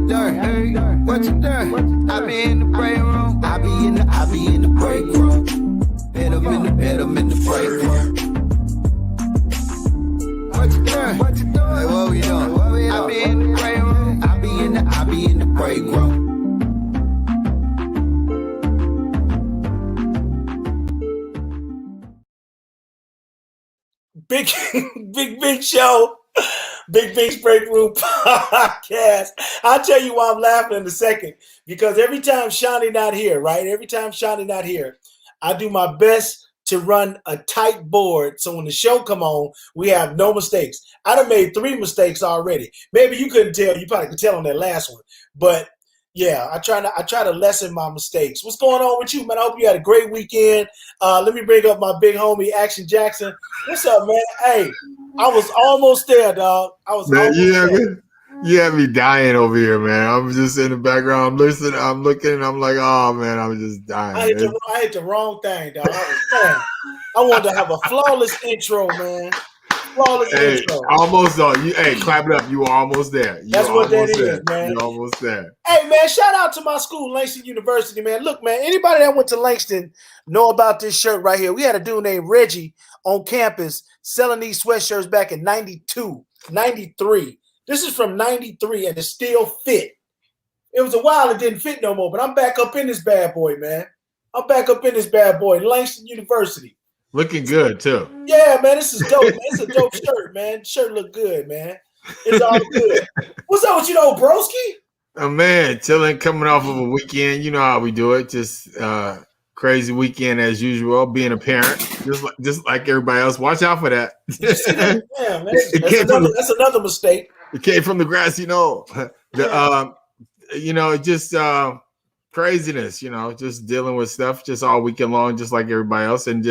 doing? What you doing? I be in the break room. I be in the break room. Hit 'em in the break room. What you doing? Like, what we doing? I be in the break room. I be in the break room. Big show. Big Bink's Break Room Podcast. I'll tell you why I'm laughing in a second. Because every time Shawnee not here, right? Every time Shawnee not here, I do my best to run a tight board. So when the show come on, we have no mistakes. I done made 3 mistakes already. Maybe you couldn't tell. You probably could tell on that last one. But yeah, I try to lessen my mistakes. What's going on with you, man? I hope you had a great weekend. Let me bring up my big homie, Action Jackson. What's up, man? Hey, I was almost there, dog. I was almost there. You have me dying over here, man. I'm just in the background. I'm listening. I'm looking. And I'm like, oh, man, I'm just dying. I hit the wrong thing, dog. I wanted to have a flawless intro, man. Flawless intro. Almost though. Clap it up. You were almost there. That's what that is, man. You're almost there. Hey, man, shout out to my school, Langston University, man. Look, man, anybody that went to Langston know about this shirt right here. We had a dude named Reggie on campus selling these sweatshirts back in 92, 93. This is from 93, and it still fit. It was a while it didn't fit no more, but I'm back up in this bad boy, man. I'm back up in this bad boy, Langston University. Looking good, too. Yeah, man, this is dope, man. It's a dope shirt, man. Shirt look good, man. It's all good. What's up with you, though, broski? Oh, man, chilling, coming off of a weekend. You know how we do it. Just crazy weekend as usual. Being a parent, just like everybody else. Watch out for that. Yeah, man. That's another mistake. It came from the grass, craziness, just dealing with stuff just all weekend long, just like everybody else, and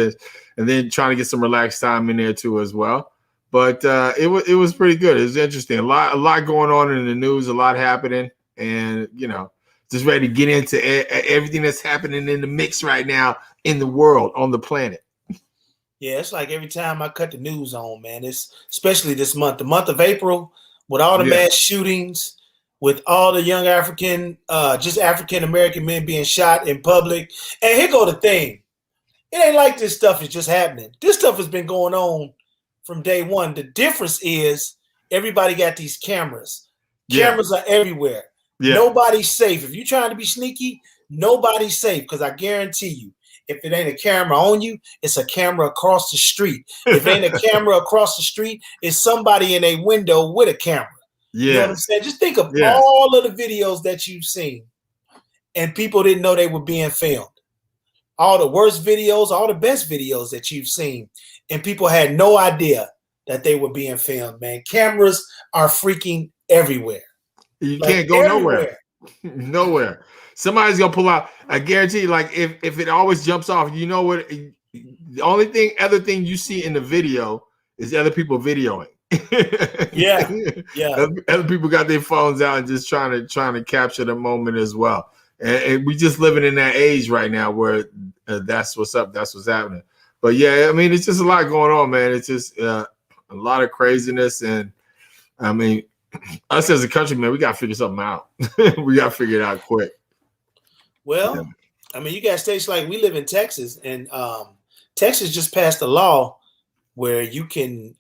then trying to get some relaxed time in there too as well. But it was pretty good. It was interesting. A lot going on in the news, a lot happening, and just ready to get into everything that's happening in the mix right now in the world, on the planet. Yeah, it's like every time I cut the news on, man, it's especially this month, the month of April, with all the mass shootings, with all the young African-American men being shot in public. And here go the thing. It ain't like this stuff is just happening. This stuff has been going on from day one. The difference is everybody got these cameras. Cameras are everywhere. Yeah. Nobody's safe. If you're trying to be sneaky, nobody's safe, because I guarantee you, if it ain't a camera on you, it's a camera across the street. If it ain't a camera across the street, it's somebody in a window with a camera. Yeah. You know what I'm saying? Just think of all of the videos that you've seen, and people didn't know they were being filmed. All the worst videos, all the best videos that you've seen, and people had no idea that they were being filmed, man. Cameras are freaking everywhere. You can't go nowhere. Nowhere. Somebody's gonna pull out. I guarantee you, like if it always jumps off, you know what? The other thing you see in the video is other people videoing. Yeah. Other people got their phones out and just trying to capture the moment as well. And we just living in that age right now where that's what's up, that's what's happening. But yeah, I mean, it's just a lot going on, man. It's just a lot of craziness, and I mean, us as a country, man, we got to figure something out. We got to figure it out quick. Well, I mean, you got states like we live in Texas, and Texas just passed a law where you can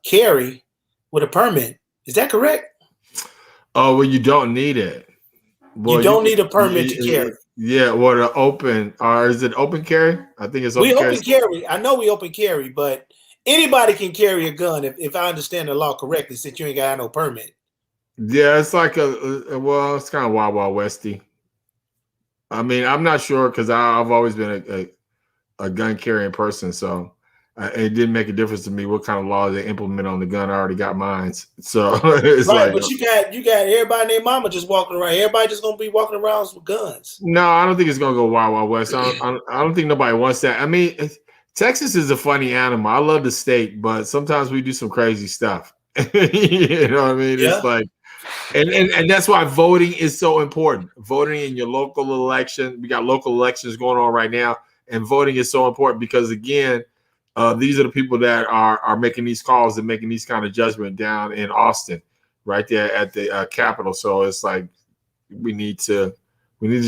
carry with a permit. Is that correct? Oh, well, you don't need it. Well, you don't need a permit to carry. Yeah, or the open, or is it open carry? I think it's open carry. We open carry. I know we open carry, but anybody can carry a gun if I understand the law correctly, since you ain't got no permit. Yeah, it's like it's kind of Wild Westy. I mean, I'm not sure, because I've always been a gun carrying person, so it didn't make a difference to me what kind of law they implement on the gun. I already got mine, so it's right. But you got everybody and their mama just walking around. Everybody just gonna be walking around with guns. No, I don't think it's gonna go Wild West. I don't think nobody wants that. I mean, Texas is a funny animal. I love the state, but sometimes we do some crazy stuff. You know what I mean? Yeah. It's like. And that's why voting is so important. Voting in your local election. We got local elections going on right now, and voting is so important because, again, these are the people that are making these calls and making these kind of judgment down in Austin, right there at the Capitol. So it's like we need to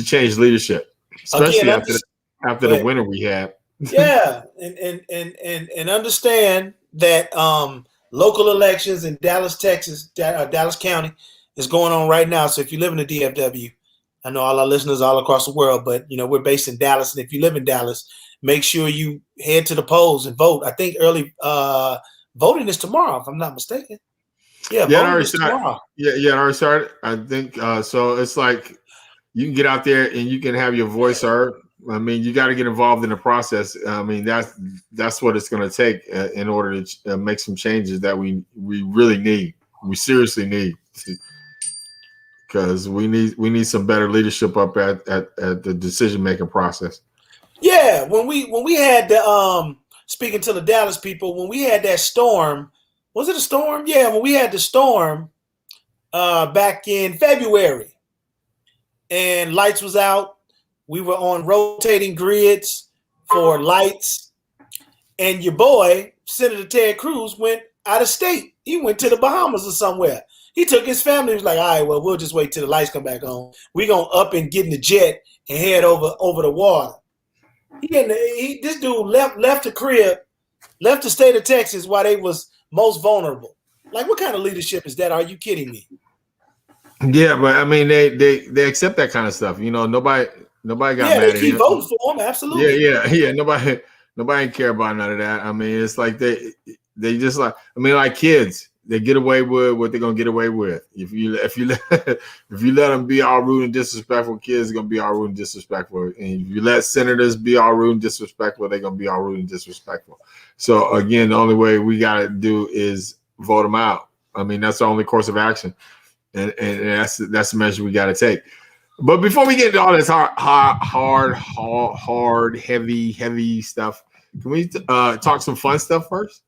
change leadership, especially Again, after the winter we had. Yeah, and understand that local elections in Dallas, Texas, Dallas County is going on right now. So if you live in the DFW, I know all our listeners all across the world, but we're based in Dallas, and if you live in Dallas, make sure you head to the polls and vote. I think early voting is tomorrow, if I'm not mistaken. Yeah, voting is tomorrow. Yeah, it already started. I think so. It's like you can get out there and you can have your voice heard. I mean, you got to get involved in the process. I mean, that's what it's going to take in order to make some changes that we really need. We seriously need, because we need some better leadership up at the decision making process. Yeah, when we had the speaking to the Dallas people, when we had that storm, was it a storm? Yeah, when we had the storm back in February, and lights was out. We were on rotating grids for lights, and your boy, Senator Ted Cruz, went out of state. He went to the Bahamas or somewhere. He took his family. He was like, all right, well, we'll just wait till the lights come back on. We're going to up and get in the jet and head over the water. This dude left the crib, left the state of Texas while they was most vulnerable. Like, what kind of leadership is that? Are you kidding me? Yeah, but I mean, they accept that kind of stuff. Nobody got mad at him. Keep voting for him, absolutely. Yeah. Nobody care about none of that. I mean, it's like they just like kids, they get away with what they're gonna get away with. If you let them be all rude and disrespectful, kids are gonna be all rude and disrespectful. And if you let senators be all rude and disrespectful, they're gonna be all rude and disrespectful. So again, the only way we gotta do is vote them out. I mean, that's the only course of action, and that's the measure we gotta take. But before we get into all this hard, heavy stuff, can we talk some fun stuff first?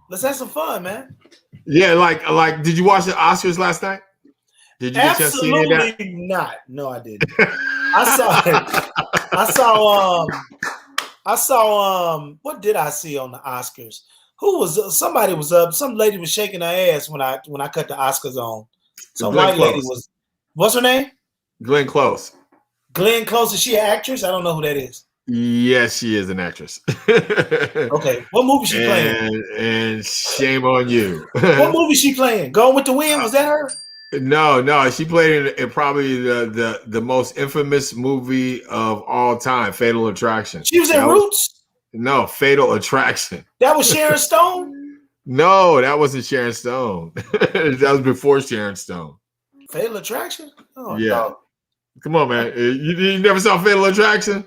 Let's have some fun, man. Yeah, like, did you watch the Oscars last night? Did you get a chance to see any of that? Absolutely not. No, I didn't. I saw. What did I see on the Oscars? Somebody was up. Some lady was shaking her ass when I cut the Oscars on. Some white lady was. What's her name? Glenn Close. Glenn Close. Is she an actress? I don't know who that is. Yes, she is an actress. Okay. What movie she playing? And shame on you. What movie she playing? Gone with the Wind? Was that her? No. She played in probably the most infamous movie of all time, Fatal Attraction. She was in Roots? No, Fatal Attraction. That was Sharon Stone? No, that wasn't Sharon Stone. That was before Sharon Stone. Fatal Attraction? Oh, yeah. no. Come on, man. You never saw Fatal Attraction?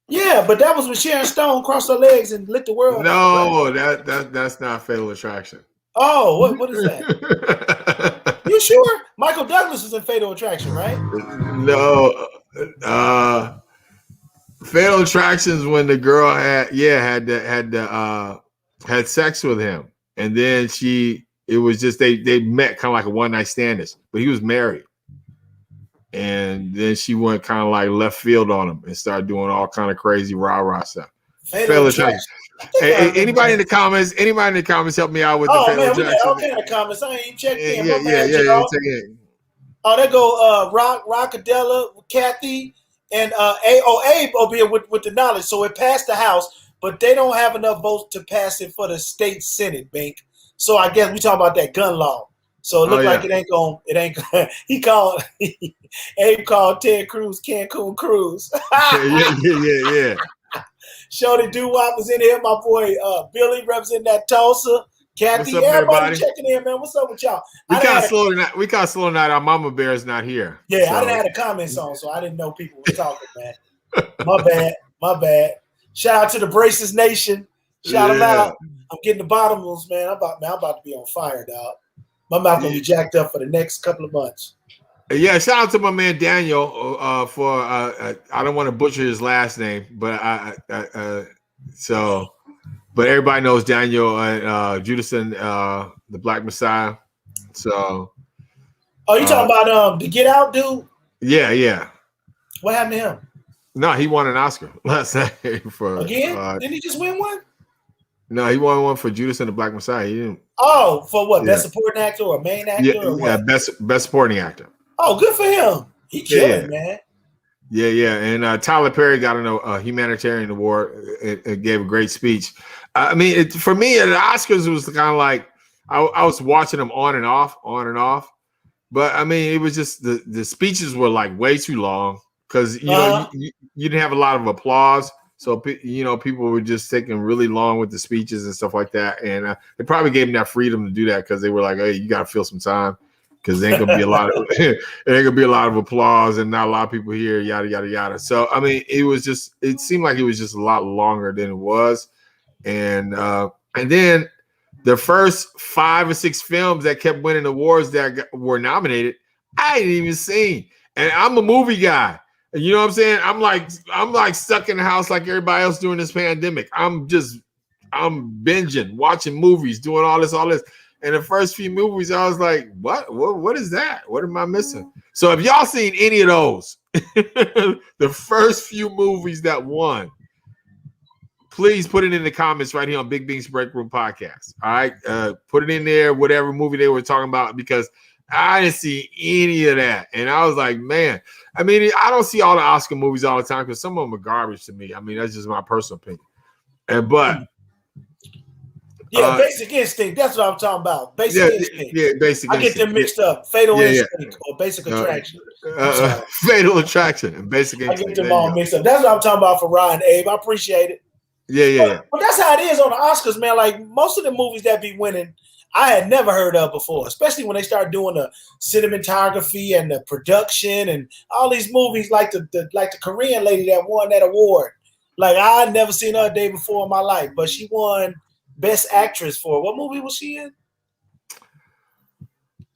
Yeah, but that was when Sharon Stone crossed her legs and lit the world. No, that's not Fatal Attraction. Oh, what is that? You sure? Michael Douglas was in Fatal Attraction, right? No. Fatal Attraction is when the girl had sex with him, and then it was just they met kind of like a one night standish, but he was married. And then she went kind of like left field on him and started doing all kind of crazy rah stuff. Fatal Attraction. Hey, anybody in the comments help me out with the Fatal Attraction. We got all kind of comments. I ain't checked in. Yeah. Oh, there go Rockadella, Kathy, and Abe over here with the knowledge. So it passed the House, but they don't have enough votes to pass it for the state Senate, Bink. So I guess we talking about that gun law. So it looked like it ain't going. Abe called Ted Cruz Cancun Cruz. Yeah. Shorty Doo-Wop was in here. My boy Billy representing that Tulsa. Kathy, what's up, everybody checking in, man. What's up with y'all? We kind of slow tonight. Our mama bear is not here. Yeah, so. I didn't have the comments on, so I didn't know people were talking, man. My bad. Shout out to the Braces Nation. Shout them out. I'm getting the bottomless, man. I'm about to be on fire, dog. My mouth gonna be jacked up for the next couple of months. Yeah, shout out to my man Daniel for I don't want to butcher his last name, but but everybody knows Daniel Judas and the Black Messiah. So you talking about the Get Out dude? Yeah. What happened to him? No, he won an Oscar last night for again. Didn't he just win one? No, he won one for Judas and the Black Messiah. He didn't. Oh, for what? Best supporting actor or main actor? Yeah, best supporting actor. Oh, good for him. He killing, man. Yeah. And Tyler Perry got a humanitarian award. It gave a great speech. I mean, for me, at the Oscars, it was kind of like I was watching them on and off. But I mean, it was just the speeches were like way too long because you didn't have a lot of applause. So people were just taking really long with the speeches and stuff like that. And they probably gave them that freedom to do that because they were like, "Hey, you got to fill some time because there ain't gonna be a lot of applause and not a lot of people here." Yada yada yada. So I mean, it seemed like it was just a lot longer than it was, and then the first 5 or 6 films that kept winning awards that were nominated, I didn't even see. And I'm a movie guy. You know what I'm saying? I'm like stuck in the house like everybody else during this pandemic. I'm binging, watching movies, doing all this. And the first few movies, I was like, what is that? What am I missing? So if y'all seen any of those, the first few movies that won, please put it in the comments right here on Big Bink's Break Room Podcast. All right. Put it in there, whatever movie they were talking about, because I didn't see any of that. And I was like, man, I mean, I don't see all the Oscar movies all the time because some of them are garbage to me. I mean, that's just my personal opinion. Basic Instinct. That's what I'm talking about. Basic Instinct. Yeah, Basic Instinct. I get them mixed up. Fatal Instinct or Basic Attraction. Fatal Attraction and Basic Instinct. I get them all mixed up. That's what I'm talking about for Ryan Abe. I appreciate it. Yeah. But that's how it is on the Oscars, man. Like most of the movies that be winning, I had never heard of before, especially when they start doing the cinematography and the production and all these movies, like the Korean lady that won that award. Like I had never seen her a day before in my life, but she won Best Actress for what movie was she in?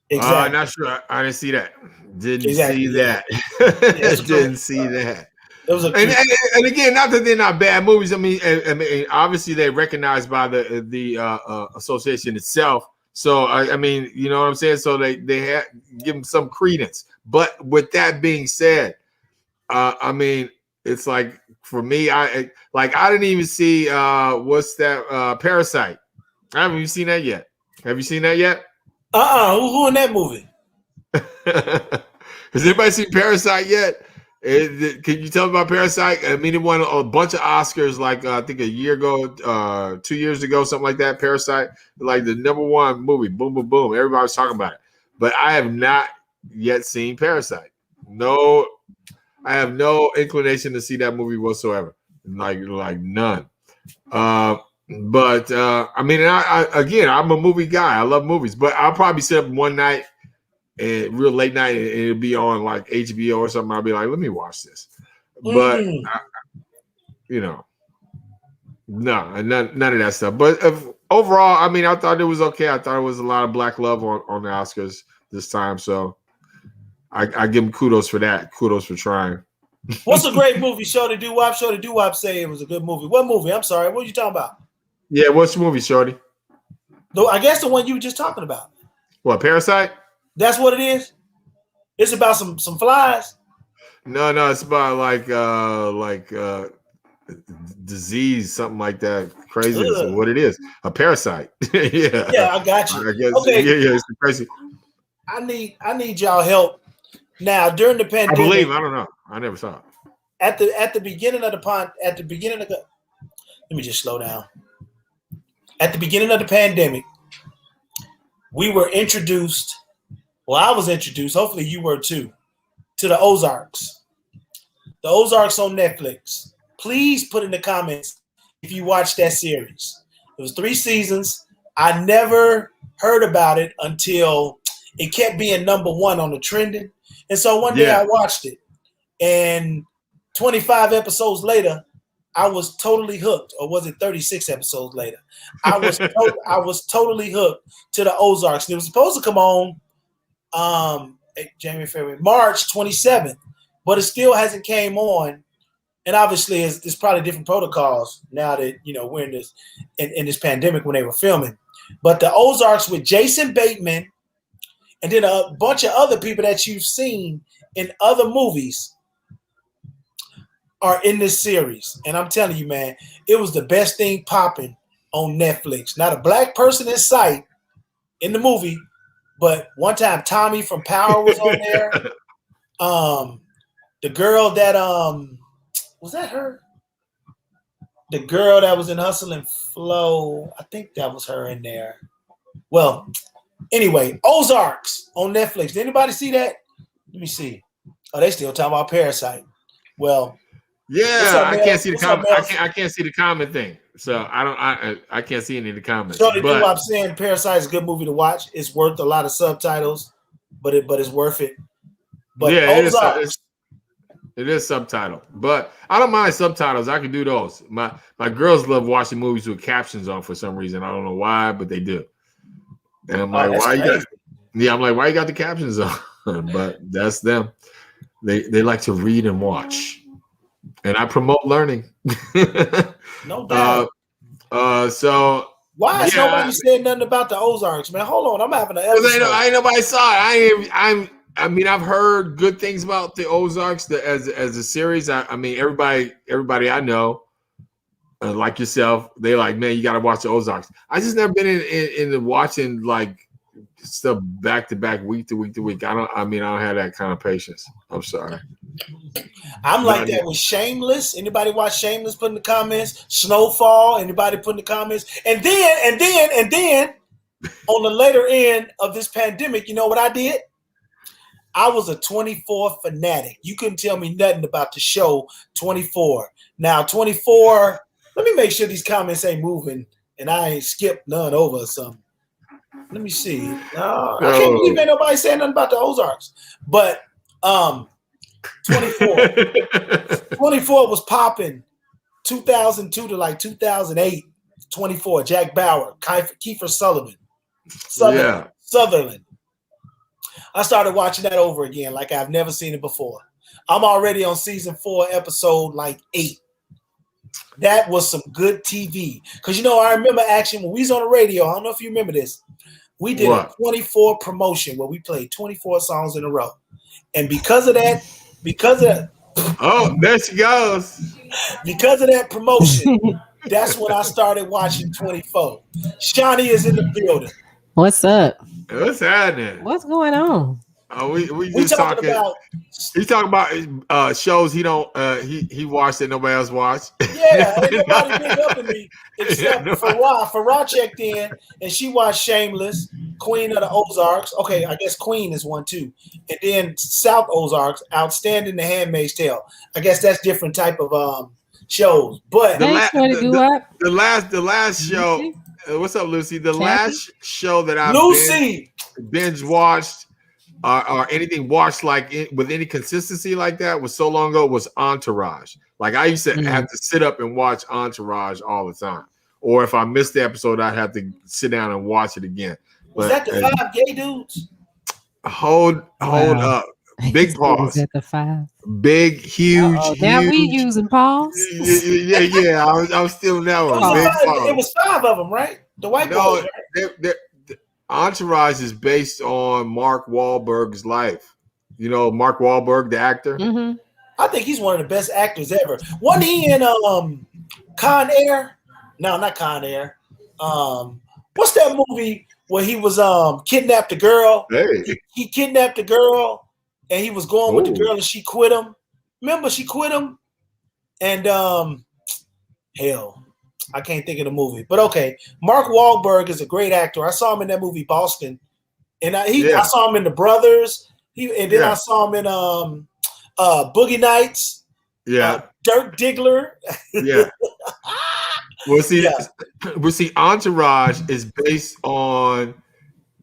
Exactly. Not sure. I didn't see that. Didn't see that. Didn't see that. And again, not that they're not bad movies. I mean, obviously they're recognized by the association itself. So I mean, you know what I'm saying. So they give them some credence. But with that being said, I mean, it's like for me, I didn't even see what's that Parasite. I haven't even seen that yet. Have you seen that yet? Who in that movie? Has anybody seen Parasite yet? Can you tell me about Parasite? I mean, it won a bunch of Oscars, like I think a year ago, 2 years ago, something like that. Parasite, like the #1 movie. Boom, boom, boom. Everybody was talking about it, but I have not yet seen Parasite. No, I have no inclination to see that movie whatsoever. Like none. But I mean, I'm a movie guy. I love movies, but I'll probably sit up one night. And real late night, and it'll be on like HBO or something. I'll be like, let me watch this. But no, none of that stuff. But overall, I mean, I thought it was okay. I thought it was a lot of black love on the Oscars this time. So I give them kudos for that. Kudos for trying. What's a great movie? Shorty Doo-Wop. Shorty Doo-Wop say it was a good movie. What movie? I'm sorry. What are you talking about? Yeah, what's the movie, Shorty? No, I guess the one you were just talking about. What, Parasite? That's what it is. It's about some flies. No, it's about like disease, something like that. Crazy is what it is. A parasite. Yeah, I got you. I guess. Okay. Yeah, it's crazy. I need y'all help. Now during the pandemic, I don't know. I never saw it. At the beginning of the let me just slow down. At the beginning of the pandemic, we were introduced. Well, I was introduced, hopefully you were too, to the OZARKS. The OZARKS on Netflix. Please put in the comments if you watched that series. It was 3 seasons. I never heard about it until it kept being #1 on the trending. And so one day I watched it. And 25 episodes later, I was totally hooked. Or was it 36 episodes later? I was totally hooked to the OZARKS. And it was supposed to come on January, February, March 27th, but it still hasn't came on. And obviously it's probably different protocols now that we're in this pandemic when they were filming. But the OZARKS with Jason Bateman and then a bunch of other people that you've seen in other movies are in this series. And I'm telling you, man, it was the best thing popping on Netflix. Not a black person in sight in the movie, But one time Tommy from Power was on there. The girl that was that her? The girl that was in Hustle and Flow, I think that was her in there. Well, anyway, Ozarks on Netflix. Did anybody see that? Let me see. Oh, they still talking about Parasite. Well, yeah, I can't see the comment. I can't see the comment thing. So I can't see any of the comments. So what I'm saying, Parasite is a good movie to watch. It's worth a lot of subtitles, but it's worth it. But yeah, it is subtitled. But I don't mind subtitles. I can do those. My girls love watching movies with captions on for some reason. I don't know why, but they do. And I'm like, why you got? Yeah, I'm like, why you got the captions on? But that's them. They like to read and watch, and I promote learning. No doubt. So why is nobody saying nothing about the Ozarks, man? Hold on, I'm having an episode. Ain't nobody saw it. I mean, I've heard good things about the Ozarks as a series. I mean, everybody I know, like yourself, they like, man, you got to watch the Ozarks. I just never been in watching like stuff back to back, week to week to week. I don't have that kind of patience. I'm sorry. I'm like that with Shameless. Anybody watch Shameless? Put in the comments. Snowfall. Anybody put in the comments? And then on the later end of this pandemic, you know what I did? I was a 24 fanatic. You couldn't tell me nothing about the show 24. Now 24. Let me make sure these comments ain't moving and I ain't skipped none over or something. Let me see. I can't believe ain't nobody saying nothing about the Ozarks. But 24 was popping 2002 to like 2008. 24, Jack Bauer, Kiefer Sutherland. I started watching that over again like I've never seen it before. I'm already on season 4, episode like 8. That was some good TV. Because, I remember actually when we was on the radio, I don't know if you remember this, we did a 24 promotion where we played 24 songs in a row. And because of that, oh, there she goes. Because of that promotion, that's when I started watching 24. Shawnee is in the building. What's up? What's happening? What's going on? We just talking about. He's talking about shows he don't he watched that nobody else watched. Yeah, ain't nobody big up in me except Farah. Farah checked in and she watched Shameless, Queen of the Ozarks. Okay, I guess Queen is one too, and then South Ozarks, Outstanding, The Handmaid's Tale. I guess that's different type of shows. But the last show. What's up, Lucy? The last show that I binge watched or anything watched with any consistency like that was so long ago was Entourage. Like I used to have to sit up and watch Entourage all the time. Or if I missed the episode, I'd have to sit down and watch it again. Was that the 5 gay dudes? Hold up. Big pause. At the 5. Big, huge. Now we using pause. Yeah. I'm still in that one. It was 5 of them, right? The white boys. Right? Entourage is based on Mark Wahlberg's life. You know Mark Wahlberg, the actor. Mm-hmm. I think he's one of the best actors ever. Wasn't he in Con Air? No, not Con Air. What's that movie where he was kidnapped a girl? Hey. He kidnapped a girl and he was going with the girl and she quit him. Remember, she quit him? And hell, I can't think of the movie. But okay, Mark Wahlberg is a great actor. I saw him in that movie Boston. And I saw him in The Brothers. I saw him in Boogie Nights. Yeah. Dirk Diggler. Yeah. Well, see, Entourage is based on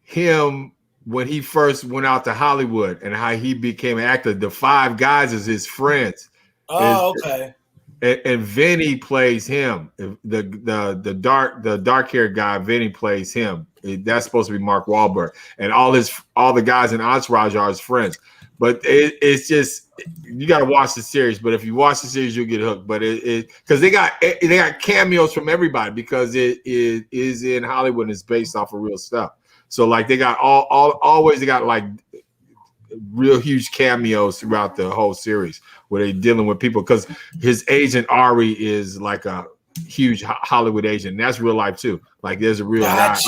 him when he first went out to Hollywood and how he became an actor. The 5 guys is his friends. Oh, okay. And Vinny plays him. The dark haired guy, Vinny plays him. That's supposed to be Mark Wahlberg, and all the guys in Entourage are his friends. But it's just you got to watch the series. But if you watch the series, you'll get hooked. But because they got cameos from everybody because it is in Hollywood and it's based off of real stuff. So like they got always they got like real huge cameos throughout the whole series where they're dealing with people because his agent Ari is like a huge Hollywood agent. And that's real life too. Like there's a real guy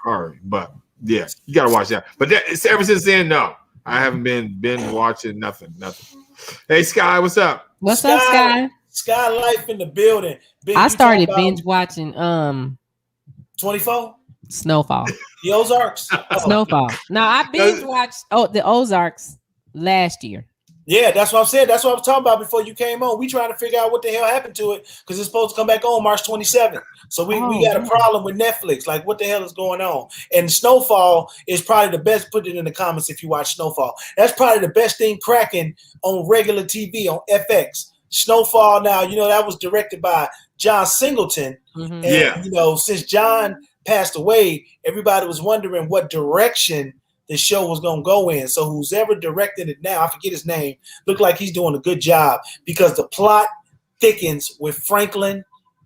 Ari, but yeah. You gotta watch that. But it's ever since then, no, I haven't been watching nothing. Hey, Sky, what's up? What's up, Sky? Sky Life in the building. Big, I started binge watching 24 Snowfall. The Ozarks. Snowfall. No, I binge watched the Ozarks last year. Yeah, that's what I'm saying. That's what I was talking about before you came on. We trying to figure out what the hell happened to it because it's supposed to come back on March 27th. So we got a problem with Netflix. Like, what the hell is going on? And Snowfall is probably the best. Put it in the comments if you watch Snowfall. That's probably the best thing cracking on regular TV on FX. Snowfall. Now, that was directed by John Singleton. Mm-hmm. And, since John passed away, everybody was wondering what direction the show was going to go in. So who's ever directed it now, I forget his name, looked like he's doing a good job because the plot thickens with Franklin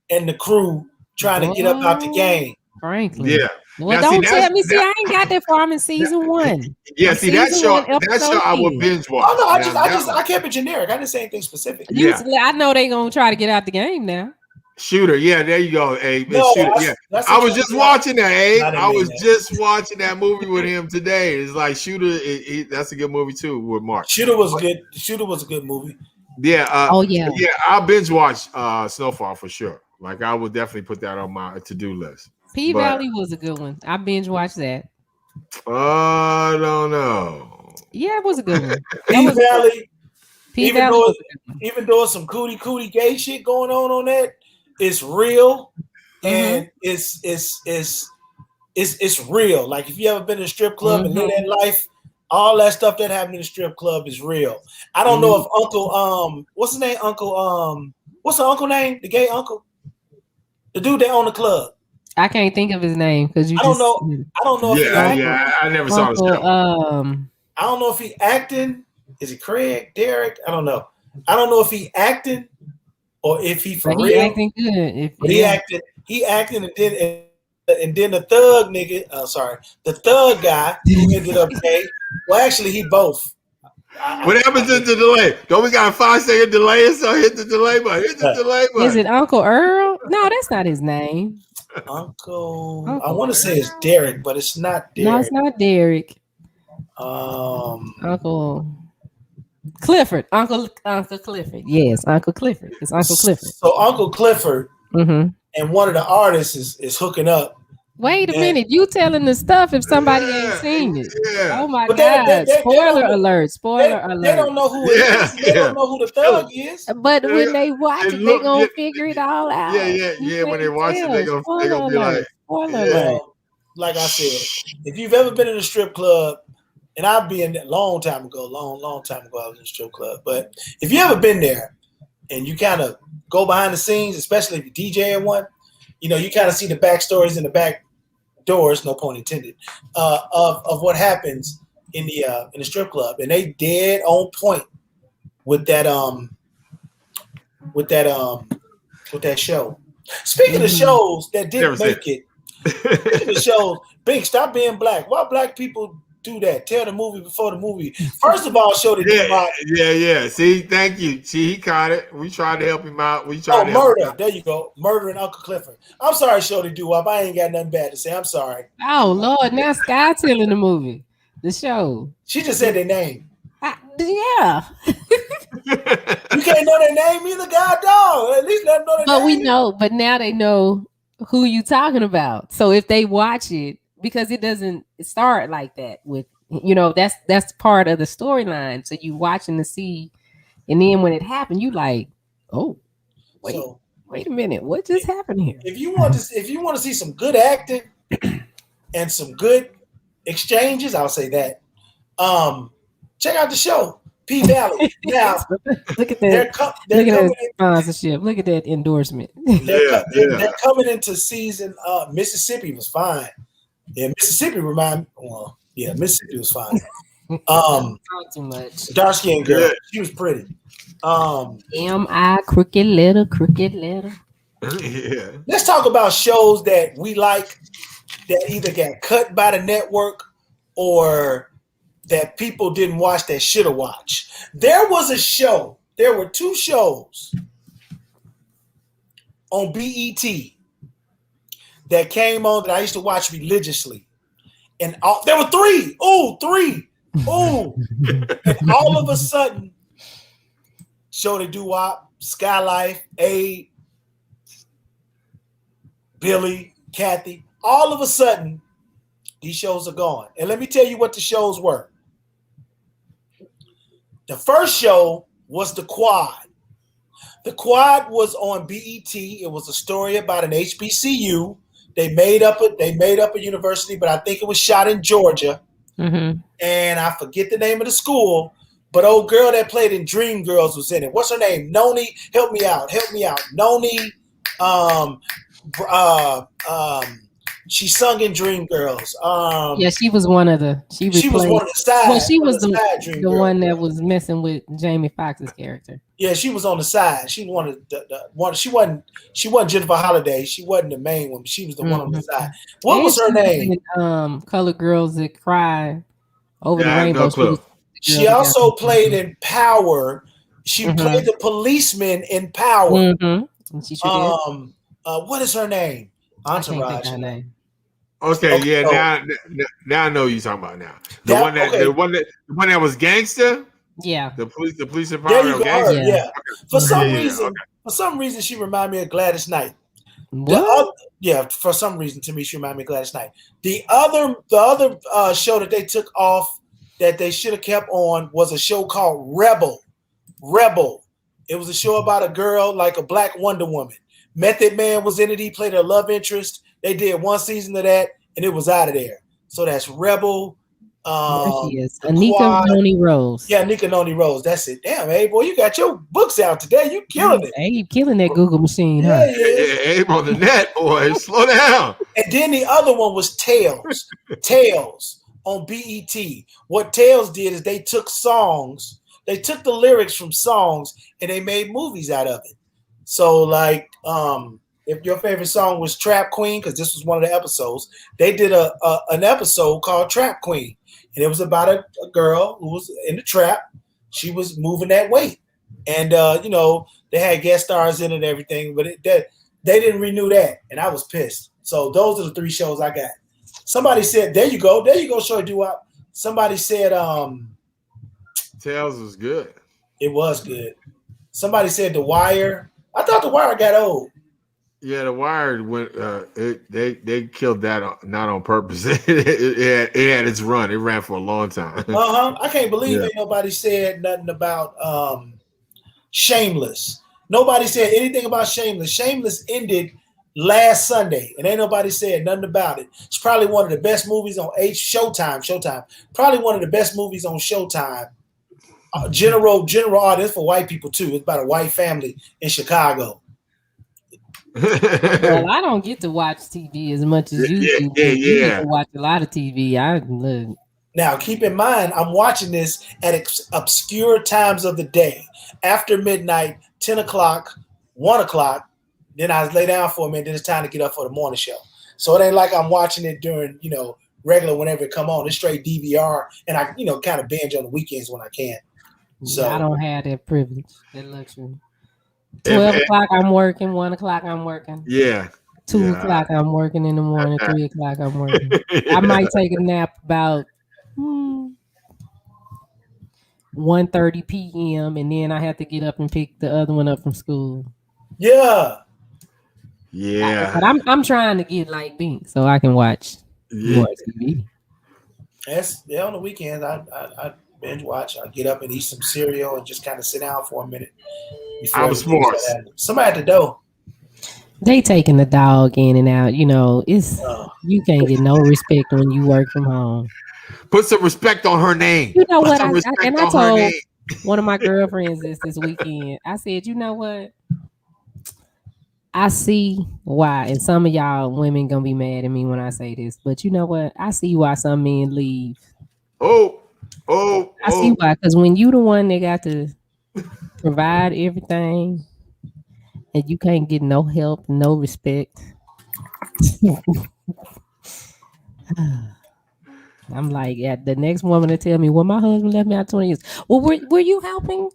and the crew trying to get up out the game. Franklin. Yeah. Well, now, don't tell me. See, I ain't got that far. I'm in season 1. Yeah, see that show I will binge watch. Oh no, I kept it generic. I didn't say anything specific. I know they gonna try to get out the game now. Shooter, yeah, there you go, Abe. No, Shooter, yeah. I was just watching that, Abe. I was just watching that movie with him today. It's like Shooter. That's a good movie too with Mark. Shooter was good. Shooter was a good movie. Yeah. Yeah. I'll binge watch Snowfall for sure. Like I would definitely put that on my to-do list. P Valley was a good one. I binge watched that. I don't know. Yeah, it was a good one. P Valley. Even though some cootie gay shit going on that. It's real, and it's real. Like if you ever been in a strip club and live that life, all that stuff that happened in the strip club is real. I don't know if Uncle what's his name? What's the uncle name? The gay uncle, the dude that owned the club. I can't think of his name because I don't know. I never saw his show. I don't know if he acting. Is it Craig? Derek? I don't know. I don't know if he acting. Or if he for real, he acting good. He acting, and then the thug nigga. The thug guy who ended up gay. Well, actually, he both. What happens to the delay? Don't we got a 5-second delay? So hit the delay button. Hit the delay button. Is it Uncle Earl? No, that's not his name. Uncle I want to say it's Derek, but it's not Derek. No, it's not Derek. Uncle Clifford. Uncle Clifford. Yes, Uncle Clifford. It's Uncle Clifford. So Uncle Clifford and one of the artists is hooking up. Wait a minute. You telling the stuff if somebody ain't seen it. Yeah. Oh my God. Spoiler alert. They don't know who it is. They don't know who the thug is. But when they watch it, they gonna figure it all out. Yeah. When they watch it, they gonna be like, spoiler alert. Like I said, if you've ever been in a strip club, and I've been a long time ago, I was in a strip club. But if you ever been there and you kind of go behind the scenes, especially if you DJ in one, you kind of see the backstories in the back doors, no pun intended, of what happens in the strip club. And they dead on point with that show. Speaking of shows that didn't make it, speaking of shows, Bink, stop being black. Why black people do that? Tell the movie before the movie. First of all, show the Yeah. See, thank you. See, he caught it. We tried to help him out. Murder. There you go. Murder and Uncle Clifford. I'm sorry, Shorty Doo-Wop. I ain't got nothing bad to say. I'm sorry. Oh Lord, now Sky telling the movie, the show. She just said their name. Yeah. You can't know their name either, God dog. At least let them know their name. But we know. But now they know who you talking about. So if they watch it. Because it doesn't start like that with, that's part of the storyline. So you watching to see, and then when it happened, you like, oh, wait a minute, what just happened here? If you want to see some good acting and some good exchanges, I'll say that. Check out the show, P Valley. Now, look at that. Look at that sponsorship. Look at that endorsement. They're coming into season. Mississippi was fine. Yeah, Mississippi Mississippi was fine. Not too much. Dark skinned girl. She was pretty. M.I. crooked letter. Yeah. Let's talk about shows that we like that either got cut by the network or that people didn't watch that should have watched. There were 2 shows on BET that came on that I used to watch religiously. And there were three. Ooh, three. Ooh. And all of a sudden, Shorty Doo-Wop, Skylife, A, Billy, Kathy, all of a sudden, these shows are gone. And let me tell you what the shows were. The first show was The Quad. The Quad was on BET. It was a story about an HBCU. They made up a university, but I think it was shot in Georgia. Mm-hmm. And I forget the name of the school, but old girl that played in Dreamgirls was in it. What's her name? Noni. Help me out. Noni. She sung in Dreamgirls. Yeah, she was one of the. She was one of the side. Well, she was the one that was messing with Jamie Foxx's character. Yeah, she was on the side. She was one of the one. She wasn't Jennifer Holliday. She wasn't the main one. But she was the one on the side. What was her name? Colored Girls That Cry Over the Rainbow. No, she also played in Power. She played the policeman in Power. Mm-hmm. She sure did. What is her name? Entourage. I can't think her name. Okay, yeah. Now I know who you're talking about. Now the one that was gangster. Yeah, the police department. There you go. Gangster. Yeah. For some reason, she reminded me of Gladys Knight. For some reason, to me, she reminded me of Gladys Knight. The other show that they took off that they should have kept on was a show called Rebel. It was a show about a girl like a black Wonder Woman. Method Man was in it. He played her love interest. They did one season of that, and it was out of there. So that's Rebel. There she is. Anika Noni Rose. Yeah, Anika Noni Rose. That's it. Damn, Abe, boy, you got your books out today. You killing it. Abe killing that Google machine, huh? Yeah, Abe on the net, boy. Slow down. And then the other one was Tales. Tales on BET. What Tales did is they took songs, they took the lyrics from songs, and they made movies out of it. So, like, if your favorite song was Trap Queen, because this was one of the episodes, they did an episode called Trap Queen. And it was about a girl who was in the trap. She was moving that weight. And, they had guest stars in it and everything, but they didn't renew that. And I was pissed. So those are the three shows I got. Somebody said, there you go, Shorty Doo-Wop. Somebody said, Tales was good. It was good. Somebody said The Wire. I thought The Wire got old. Yeah, The Wire went. They killed that not on purpose. it had its run. It ran for a long time. I can't believe ain't nobody said nothing about Shameless. Nobody said anything about Shameless. Shameless ended last Sunday, and ain't nobody said nothing about it. It's probably one of the best movies on Showtime. Probably one of the best movies on Showtime. General audience for white people too. It's about a white family in Chicago. Well, I don't get to watch TV as much as you do. You get to watch a lot of TV. Now, keep in mind, I'm watching this at obscure times of the day. After midnight, 10 o'clock, 1 o'clock. Then I lay down for a minute. Then it's time to get up for the morning show. So it ain't like I'm watching it during, regular whenever it come on. It's straight DVR. And I, kind of binge on the weekends when I can. So I don't have that privilege, that luxury. 12 o'clock I'm working, 1 o'clock I'm working. Yeah. 2 o'clock I'm working in the morning, 3 o'clock I'm working. I might take a nap about 1:30 p.m. and then I have to get up and pick the other one up from school. Yeah. But I'm trying to get like Bink so I can watch more TV. On the weekends I binge watch. I get up and eat some cereal and just kind of sit down for a minute. I was sports. Somebody at the door. They taking the dog in and out. It's you can't get no respect when you work from home. Put some respect on her name. You know what? I told one of my girlfriends this weekend. I said, you know what? I see why, and some of y'all women gonna be mad at me when I say this, but you know what? I see why some men leave. I see why, because when you the one that got to provide everything and you can't get no help, no respect. I'm like, the next woman to tell me, well, my husband left me out 20 years. Well, were you helping?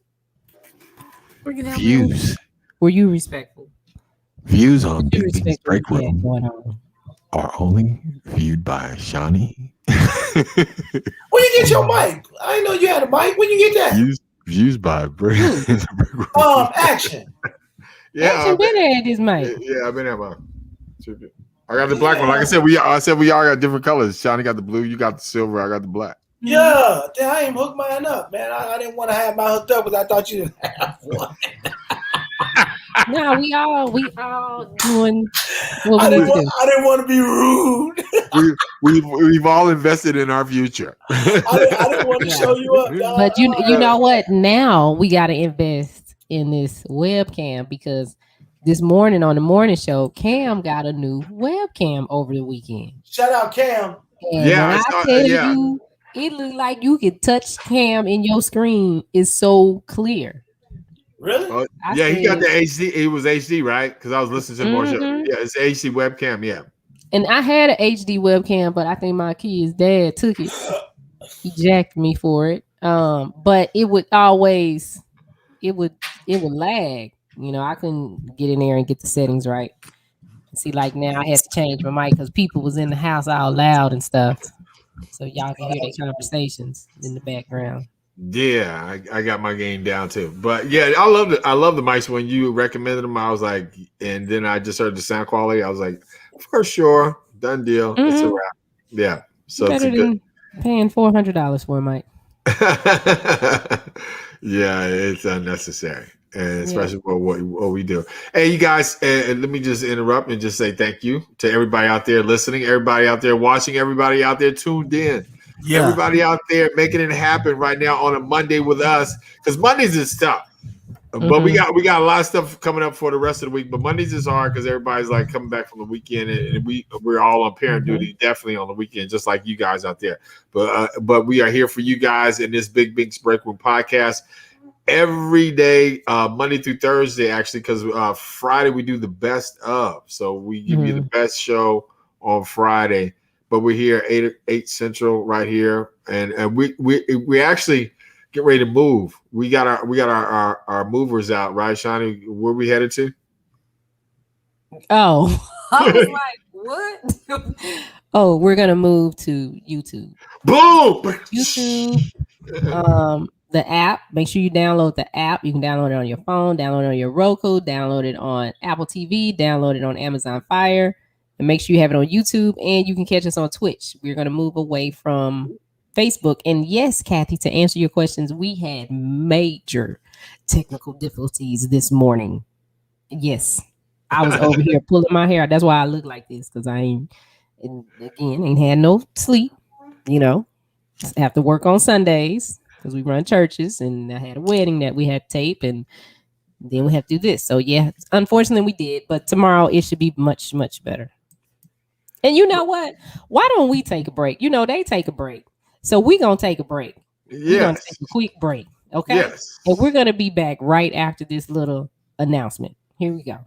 Views. Were you respectful? Views on Bink's break room are only viewed by Shawnee When you get your mic? I didn't know you had a mic. When you get that? Used by Brick. Action. Yeah, Action been at this mic. Yeah, I've been at mine. I got the black one. Like I said, we all got different colors. Shawnee got the blue, you got the silver, I got the black. Yeah, then I ain't hooked mine up, man. I didn't want to have mine hooked up because I thought you didn't have one. No, we all doing what I we didn't need to do. I didn't want to be rude. We've all invested in our future. I didn't want to show you up, dog. But you know what? Now we got to invest in this webcam because this morning on the morning show, Cam got a new webcam over the weekend. Shout out Cam. And when I tell you, it looked like you could touch Cam in your screen. It's so clear. Really? He got the HD. It was HD, right? Because I was listening to the more show. Yeah, it's HD webcam. Yeah. And I had an HD webcam, but I think my kid's dad took it. He jacked me for it. But it would always, it would lag. You know, I couldn't get in there and get the settings right. See, like now I had to change my mic because people was in the house all loud and stuff. So y'all can hear their conversations in the background. Yeah, I got my game down too. But yeah, I love the mics. When you recommended them, I was like, and then I just heard the sound quality. I was like, for sure, done deal. Mm-hmm. It's a wrap. Yeah. So better than paying $400 for a mic. Yeah, it's unnecessary. And especially for what we do. Hey, you guys, let me just interrupt and just say thank you to everybody out there listening, everybody out there watching, everybody out there tuned in. Yeah. Everybody out there making it happen right now on a Monday with us, because Mondays is tough. But we got a lot of stuff coming up for the rest of the week. But Mondays is hard because everybody's like coming back from the weekend, and we're all on parent duty, definitely on the weekend, just like you guys out there. But we are here for you guys in this Big Bink's Break Room podcast every day, Monday through Thursday, actually, because Friday we do the best of. So we give you the best show on Friday. But we're here 8 Central right here, and we actually get ready to move. We got our movers out, right, Shawnee? Where we headed to? Oh, I was like, what? Oh, we're gonna move to YouTube. Boom! YouTube. The app. Make sure you download the app. You can download it on your phone, download it on your Roku, download it on Apple TV, download it on Amazon Fire. And make sure you have it on YouTube, and you can catch us on Twitch. We're going to move away from Facebook. And yes, Kathy, to answer your questions, we had major technical difficulties this morning. Yes, I was over here pulling my hair. That's why I look like this, because I ain't had no sleep. You know, have to work on Sundays because we run churches, and I had a wedding that we had to tape, and then we have to do this. So yeah, unfortunately we did, but tomorrow it should be much, much better. And you know what? Why don't we take a break? You know, they take a break. So we're going to take a break. We're going to take a quick break. Okay? Yes. And we're going to be back right after this little announcement. Here we go.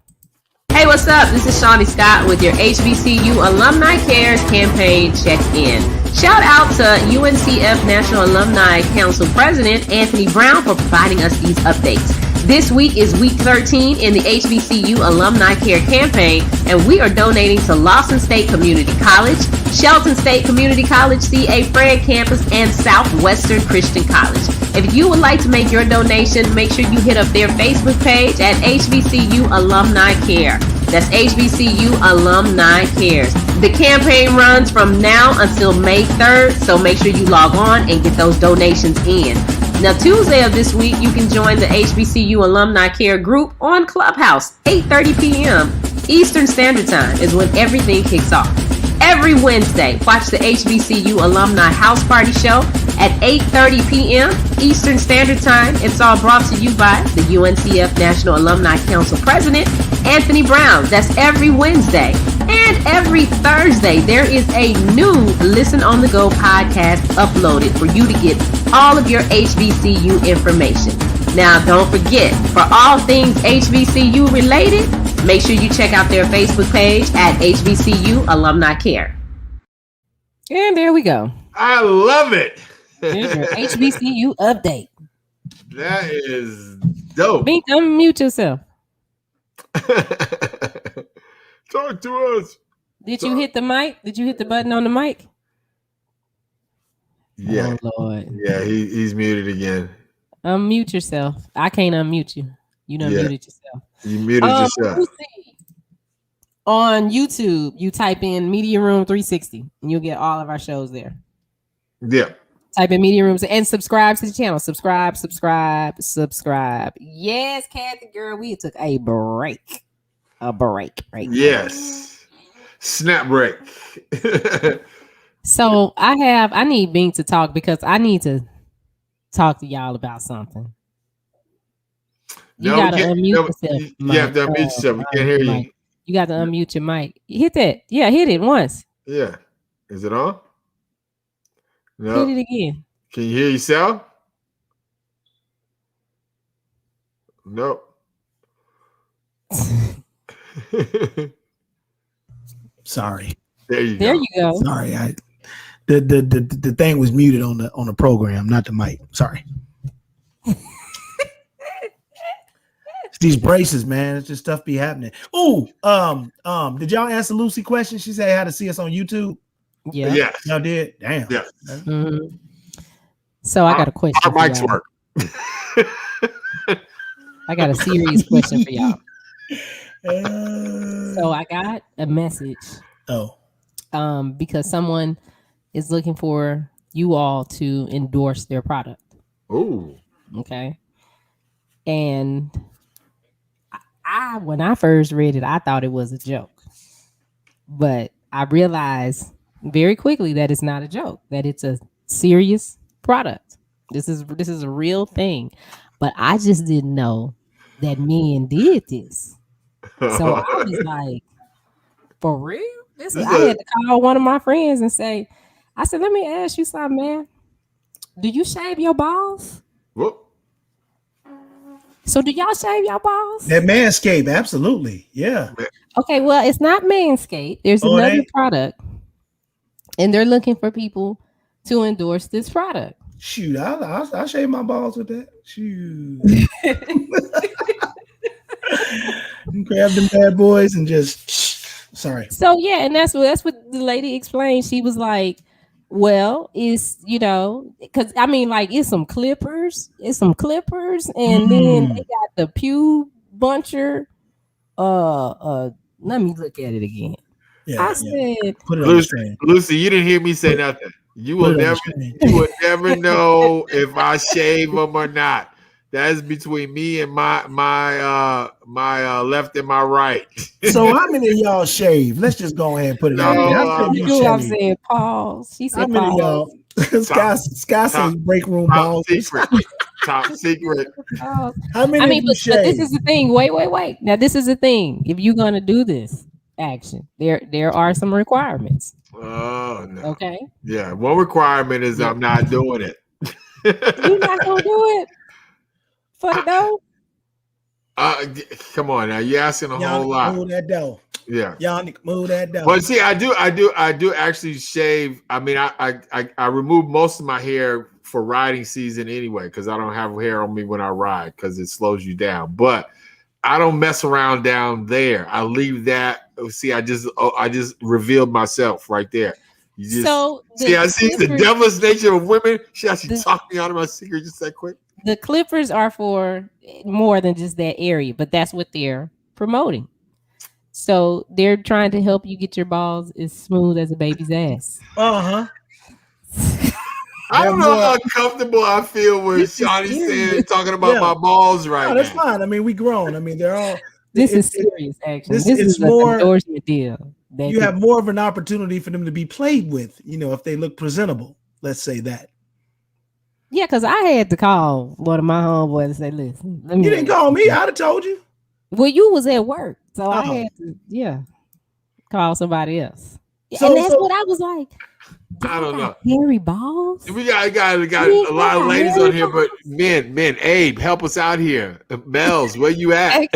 Hey, what's up? This is Shawnee Scott with your HBCU Alumni Cares campaign check-in. Shout out to UNCF National Alumni Council President Anthony Brown for providing us these updates. This week is week 13 in the HBCU Alumni Care campaign, and we are donating to Lawson State Community College, Shelton State Community College, C.A. Fred Campus, and Southwestern Christian College. If you would like to make your donation, make sure you hit up their Facebook page at HBCU Alumni Care. That's HBCU Alumni Cares. The campaign runs from now until May 3rd, so make sure you log on and get those donations in. Now, Tuesday of this week, you can join the HBCU Alumni Care group on Clubhouse, 8:30 p.m. Eastern Standard Time is when everything kicks off. Every Wednesday, watch the HBCU Alumni House Party Show at 8:30 p.m. Eastern Standard Time. It's all brought to you by the UNCF National Alumni Council President, Anthony Brown. That's every Wednesday. And every Thursday, there is a new Listen on the Go podcast uploaded for you to get all of your HBCU information. Now, don't forget, for all things HBCU related, make sure you check out their Facebook page at HBCU Alumni Care. And there we go. I love it. There's your HBCU update. That is dope. Bink, unmute yourself. Talk to us. Did you hit the mic? Did you hit the button on the mic? Yeah. Oh Lord. Yeah, he's muted again. Unmute yourself. I can't unmute you. You done muted yourself. You muted yourself. Lucy, on YouTube, you type in Media Room 360 and you'll get all of our shows there. Yeah. Type in Media Rooms and subscribe to the channel. Subscribe. Yes, Kathy girl, we took a break. Break. Yes. Snap break. So I need Bink to talk because I need to talk to y'all about something. You gotta unmute yourself. You have to unmute yourself. We can't hear you. You got to unmute your mic. Hit that. Yeah, hit it once. Yeah. Is it on? No. Hit it again. Can you hear yourself? Nope. Sorry. There you go. Sorry, the thing was muted on the program, not the mic. Sorry. It's these braces, man. It's just stuff be happening. Ooh, did y'all answer Lucy question? She said how to see us on YouTube. Yeah. Yes. Y'all did. Damn. Yeah. Mm-hmm. So I got a question. Our mics work. I got a serious question for y'all. So I got a message. Because someone is looking for you all to endorse their product. Oh. Okay. And when I first read it, I thought it was a joke. But I realized very quickly that it's not a joke, that it's a serious product. This is a real thing. But I just didn't know that men did this. So I was like, for real? I had to call one of my friends and say, I said, let me ask you something, man. Do you shave your balls? Whoop. So do y'all shave your balls? That Manscaped, absolutely. Yeah. Okay, well, it's not Manscaped. There's another product. And they're looking for people to endorse this product. Shoot, I'll shave my balls with that. Shoot. Grab them bad boys and just sorry. So yeah, and that's what the lady explained. She was like, well, it's because I mean, like it's some clippers, and then they got the pube buncher. Let me look at it again. Yeah, I said, put it on the screen. Lucy, you didn't hear me say nothing. You will never know if I shave them or not. That is between me and my left and my right. So how many of y'all shave? Let's just go ahead and put it out there. You know what I'm saying? Pause. She said, how many of y'all? Sky says break room balls. Top secret. How many? I mean, but this is the thing. Wait. Now this is the thing. If you're gonna do this action, there are some requirements. Oh no. Okay. Yeah. One requirement is I'm not doing it. You're not gonna do it. For the dough? Come on now, you're asking a whole lot. Move that dough. Yeah, y'all move that dough. But see, I do actually shave. I mean, I remove most of my hair for riding season anyway because I don't have hair on me when I ride because it slows you down. But I don't mess around down there. I leave that. See, I just revealed myself right there. You just I see the devil's nature of women. She actually talked me out of my secret just that quick. The clippers are for more than just that area, but that's what they're promoting. So they're trying to help you get your balls as smooth as a baby's ass. I don't know how comfortable I feel with Shawnee talking about my balls right now. That's fine. I mean, we grown. I mean, they're all. This is serious, actually. This is more endorsement deal. You have more of an opportunity for them to be played with, if they look presentable. Let's say that. Yeah, because I had to call one of my homeboys and say, listen. You didn't call me. I'd have told you. Well, you was at work. So I had to, call somebody else. And that's what I was like. I don't know. Hairy balls? We got a lot of ladies on here, but men, Abe, help us out here. Mels, where you at?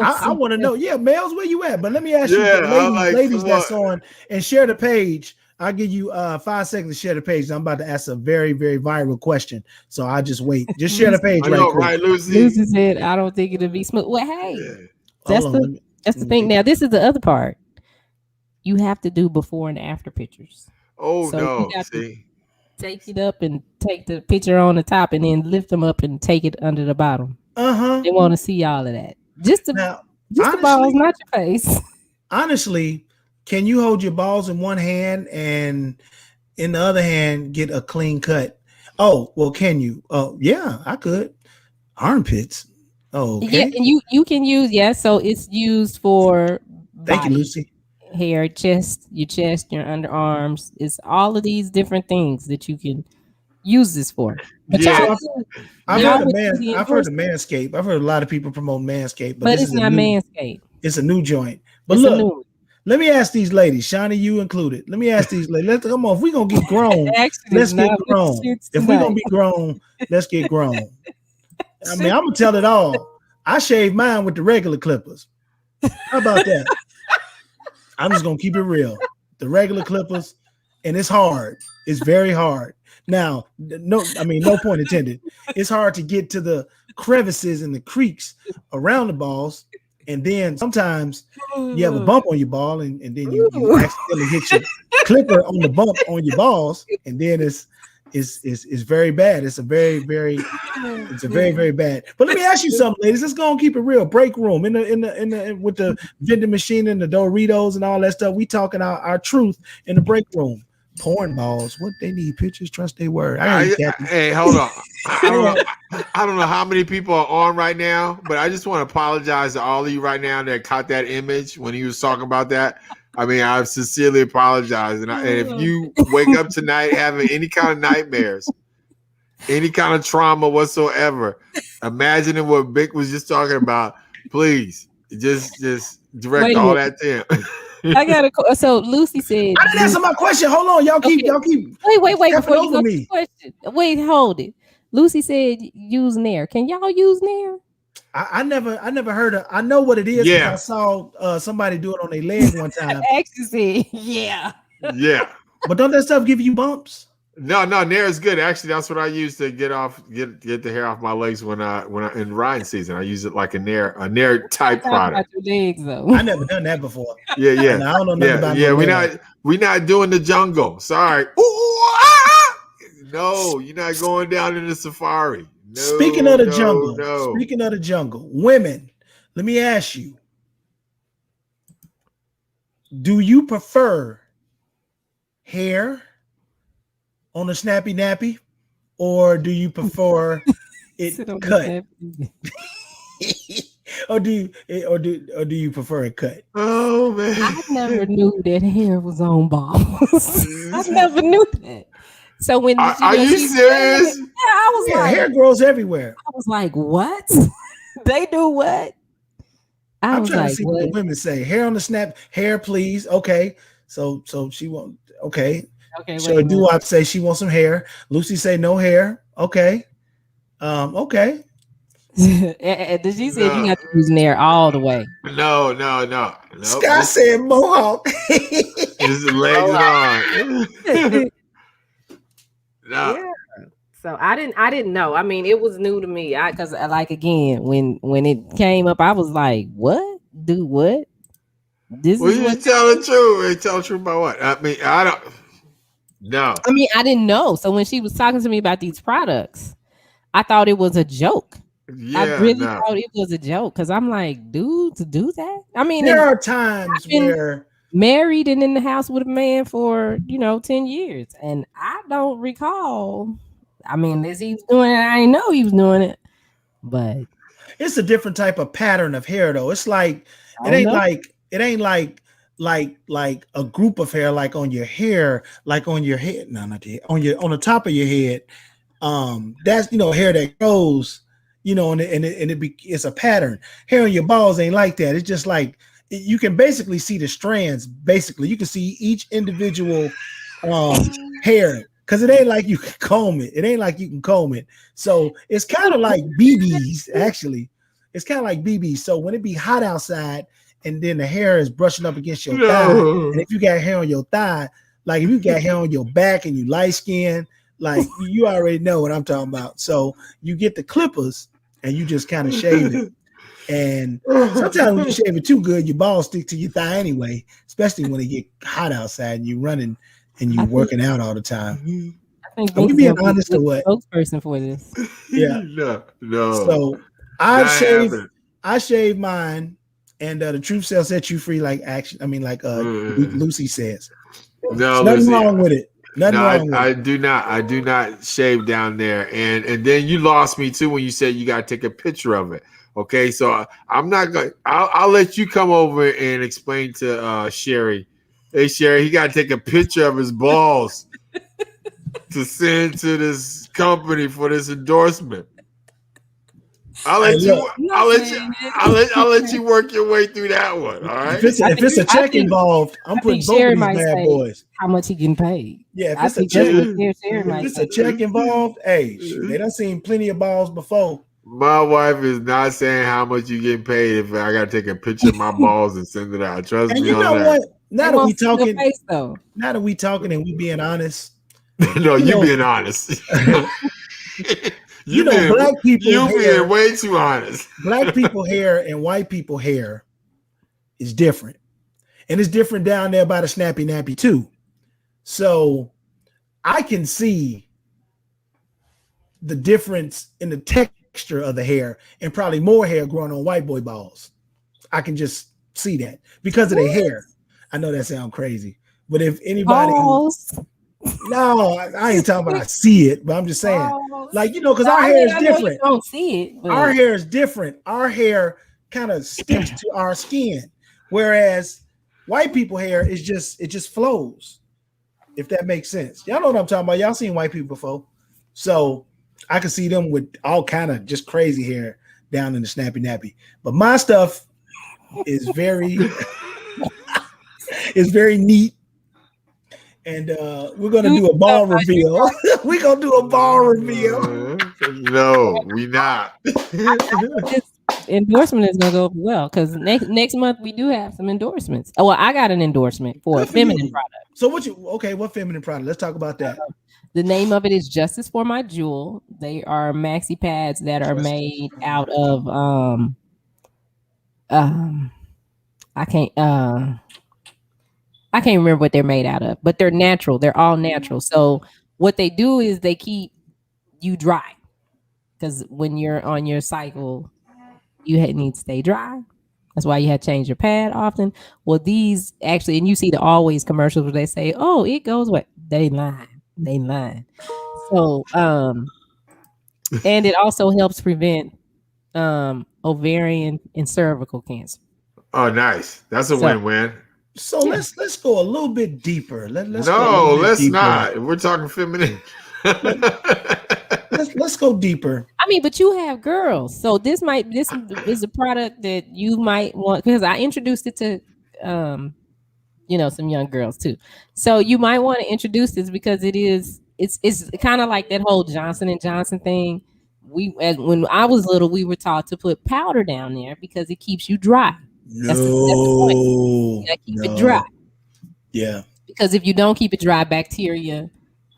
I want to know. Yeah, Mels, where you at? But let me ask you, ladies that's on, and share the page. I'll give you 5 seconds to share the page. I'm about to ask a very, very viral question. So I'll just wait. Just share the page right, Lucy? Lucy said, I don't think it'll be smooth. Well, hey, that's the thing. Now, this is the other part. You have to do before and after pictures. Oh, so no. See? take it up and take the picture on the top and then lift them up and take it under the bottom. They want to see all of that. Just the balls, not your face. Honestly, can you hold your balls in one hand and in the other hand get a clean cut? Oh, well, can you? Oh, yeah, I could. Armpits. Oh, okay. Yeah, and you can use so it's used for Thank you, Lucy. Hair, your chest, your underarms. It's all of these different things that you can use this for. But I've heard of Manscaped. I've heard a lot of people promote Manscaped, but it's not Manscaped. It's a new joint. But look, let me ask these ladies, Shawnee, you included. Let me ask these ladies. Come on, if we're gonna get grown, let's get grown. If we're gonna be grown, let's get grown. I mean, I'm gonna tell it all. I shave mine with the regular clippers. How about that? I'm just gonna keep it real. The regular clippers, and it's hard. It's very hard. Now, no point intended. It's hard to get to the crevices and the creaks around the balls, and then sometimes you have a bump on your ball, and then you accidentally hit your clipper on the bump on your balls, and then it's very bad. It's a very very bad. But let me ask you something, ladies. Let's go and keep it real. Break room in the with the vending machine and the Doritos and all that stuff. We talking our truth in the break room. Porn balls. What they need pictures? Trust their word. Hey, hold on. I don't know how many people are on right now, but I just want to apologize to all of you right now that caught that image when he was talking about that. I mean, I sincerely apologize. And if you wake up tonight having any kind of nightmares, any kind of trauma whatsoever, imagining what Bink was just talking about, please just direct all that to him. I got so Lucy said I didn't answer my question. Hold on, y'all keep wait before you go to the question. Wait, hold it. Lucy said use Nair. Can y'all use Nair? I never heard of. I know what it is. Yeah, I saw somebody do it on their leg one time. Actually, yeah. But don't that stuff give you bumps? No, Nair is good. Actually, that's what I use to get the hair off my legs when I in riding season. I use it like a Nair type product. Your legs, though. I never done that before. Yeah. And I don't know nothing about we're not doing the jungle. Sorry. No, you're not going down in the safari. No, Speaking of the jungle, women, let me ask you: do you prefer hair on a snappy nappy, or do you prefer it cut? or do you prefer it cut? Oh man, I never knew that hair was on balls. I never knew that. So when are you serious? I was like, hair grows everywhere. I was like, what? They do what? I'm trying to see what the women say. Hair on the snap, hair, please. Okay, so she won't. Okay. So I say she wants some hair. Lucy say no hair. Okay. Okay. Did she say you have to use Nair all the way? No. Scott said mohawk. His legs on. No. Yeah. So I didn't know. I mean, it was new to me. Because like again, when it came up, I was like, "What? Do what?" You tell the truth. Tell the truth about what? I mean, I don't. No. I mean, I didn't know. So when she was talking to me about these products, I thought it was a joke. Yeah, I really thought it was a joke because I'm like, dude, to do that? I mean, there are times where married and in the house with a man for 10 years, and I don't recall. I mean, as he was doing it, I didn't know he was doing it, but it's a different type of pattern of hair, though. It's like it ain't like a group of hair like on your hair, like on your head. No, not the on the top of your head. That's hair that grows, it's a pattern. Hair on your balls ain't like that. It's just like you can basically see the strands. Basically, you can see each individual hair. Because it ain't like you can comb it. It ain't like you can comb it. So it's kind of like BBs, actually. It's kind of like BBs. So when it be hot outside and then the hair is brushing up against your thigh, and if you got hair on your thigh, like if you got hair on your back and you light skin, like you already know what I'm talking about. So you get the clippers and you just kind of shave it. And sometimes when you shave it too good, your balls stick to your thigh anyway, especially when it get hot outside and you're running and you working out all the time. I think Are we Bink's being gonna be honest a or good what? spokesperson for this. Yeah. No. So I shave mine, and the truth shall set you free. Like Lucy says. No, There's nothing Lucy. wrong with it. Nothing wrong with I it. do not. I do not shave down there. And then you lost me too when you said you got to take a picture of it. Okay, so I'm not going. I'll let you come over and explain to Sherry. Hey, Sherry, he got to take a picture of his balls to send to this company for this endorsement. I'll let you work your way through that one. All right. If it's a check involved, I'm putting both Sherry of these might bad say boys. how much he getting paid. Yeah, if I it's a think check, that's what Sherry might if it's say. a check involved, hey, shoot, they done seen plenty of balls before. My wife is not saying how much you get paid if I got to take a picture of my balls and send it out. Trust And me you on know that. what? Now that we talking and we being honest. No, you being honest. Black people hair, being way too honest. Black people hair and white people hair is different. And it's different down there by the snappy nappy too. So I can see the difference in the texture of the hair and probably more hair growing on white boy balls. I can just see that because of their hair. I know that sounds crazy, but if anybody, no, I ain't talking about I see it, but I'm just saying, because our hair is different. You don't see it. But... Our hair is different. Our hair kind of sticks to our skin, whereas white people hair is it just flows. If that makes sense, y'all know what I'm talking about. Y'all seen white people before, so I can see them with all kind of just crazy hair down in the snappy nappy. But my stuff is very, is very neat. And we're gonna do a ball reveal. We're gonna do a ball reveal. No, we not. This endorsement is gonna go well because next month we do have some endorsements. Oh, well, I got an endorsement for a feminine product. So what feminine product? Let's talk about that. The name of it is Justice for My Jewel. They are maxi pads that are made out of I can't remember what they're made out of, but they're natural. They're all natural. So what they do is they keep you dry because when you're on your cycle, you need to stay dry. That's why you have to change your pad often. Well, these actually, and you see the Always commercials where they say, "Oh, it goes what?" They lie. So, and it also helps prevent ovarian and cervical cancer. Oh, nice. That's a win-win. So let's go a little bit deeper. Let's not. We're talking feminine. let's go deeper. I mean, but you have girls, so this is a product that you might want because I introduced it to some young girls too. So you might want to introduce this because it's kind of like that whole Johnson & Johnson thing. When I was little, we were taught to put powder down there because it keeps you dry. That's the point. You gotta keep it dry. Yeah. Because if you don't keep it dry, bacteria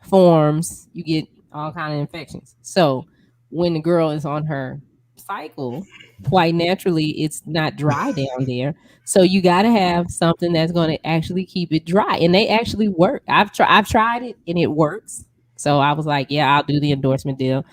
forms, you get all kind of infections. So when the girl is on her cycle, quite naturally, it's not dry down there. So you got to have something that's going to actually keep it dry. And they actually work. I've tried it and it works. So I was like, yeah, I'll do the endorsement deal.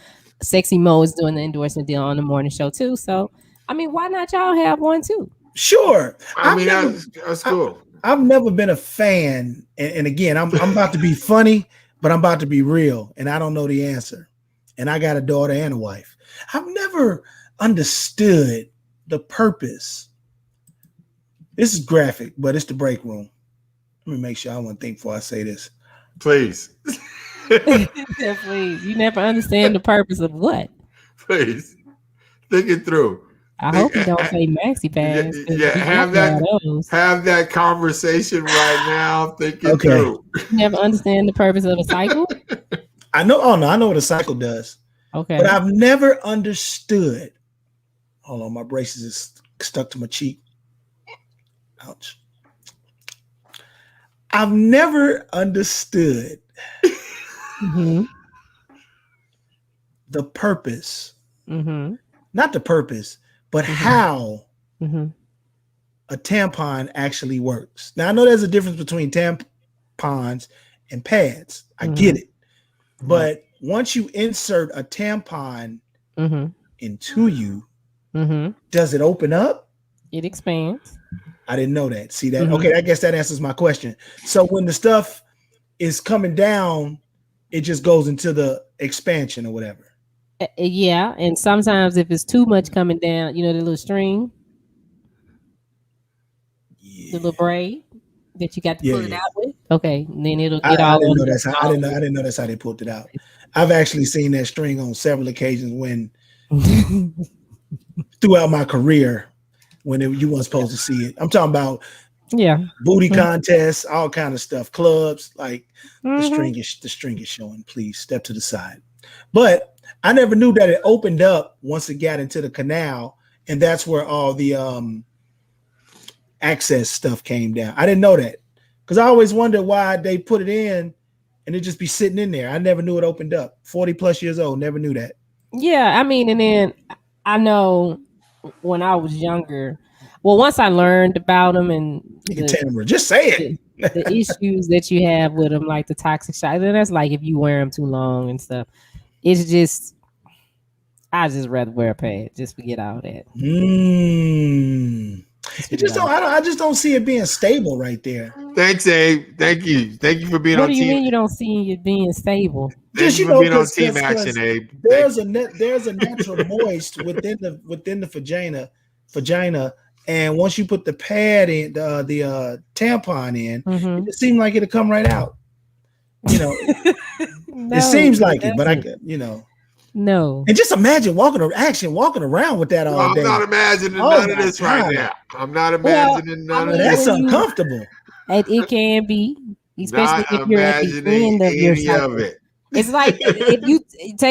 Sexy Mo is doing the endorsement deal on the morning show too. So, I mean, why not y'all have one too? Sure. That's cool. I've never been a fan. And again, I'm about to be funny, but I'm about to be real. And I don't know the answer. And I got a daughter and a wife. I've never understood the purpose. This is graphic, but it's the break room. Let me make sure I want to think before I say this. Please. Please. You never understand the purpose of what? Please. Think it through. I hope you don't say maxi pads. Yeah, have that conversation right now. Think it through. You never understand the purpose of a cycle? I know. Oh no, I know what a cycle does. Okay. But I've never understood. Hold on, my braces is stuck to my cheek. Ouch. I've never understood the purpose. Not the purpose, but how a tampon actually works. Now, I know there's a difference between tampons and pads. I get it. But once you insert a tampon into you, does it open up? It expands. I didn't know that. See that? Okay, I guess that answers my question. So when the stuff is coming down, it just goes into the expansion or whatever. Yeah, and sometimes if it's too much coming down, you know, the little string, the little braid that you got to pull it out with. Okay, and then it'll get all. I didn't know that's how they pulled it out. I've actually seen that string on several occasions when throughout my career when you weren't supposed to see it. I'm talking about booty contests, all kind of stuff, clubs. Like the string is showing. Please step to the side. But I never knew that it opened up once it got into the canal, and that's where all the access stuff came down. I didn't know that because I always wondered why they put it in and it just be sitting in there. I never knew it opened up. 40 plus years old, never knew that. Yeah, I mean, and then I know when I was younger, well, once I learned about them and just say it. The issues that you have with them, like the toxic shock, and that's like if you wear them too long and stuff. It's just, I just rather wear a pad. Just forget all that. I just don't see it being stable right there. Thanks, Abe. Thank you for being on team. What do you mean you don't see it being stable? Just you know, being on team action, Abe. There's a natural moist within the vagina, and once you put the pad in, the tampon in, it seems like it'll come right out. You know, it seems like it, but no. And just imagine walking around with that all day. I'm not imagining none of this right now. I'm not imagining none of this. That's uncomfortable. It can be, especially if you're at the end of your cycle. It's like if you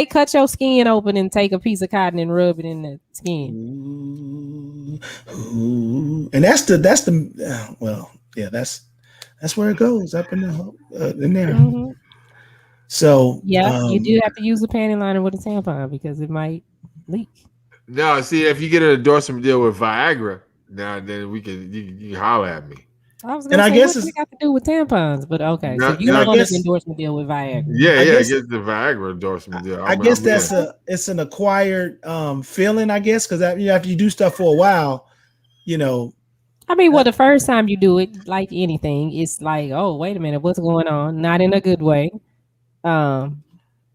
cut your skin open and take a piece of cotton and rub it in the skin. And that's that's where it goes, up in there. So you do have to use a panty liner with a tampon because it might leak. No, see, if you get an endorsement deal with Viagra, then you can holler at me. I was gonna say, what's it got to do with tampons? But okay, so you don't want an endorsement deal with Viagra. Get the Viagra endorsement deal. I guess it's an acquired feeling, I guess, because after you do stuff for a while, you know. I mean, the first time you do it, like anything, it's like, oh, wait a minute, what's going on? Not in a good way.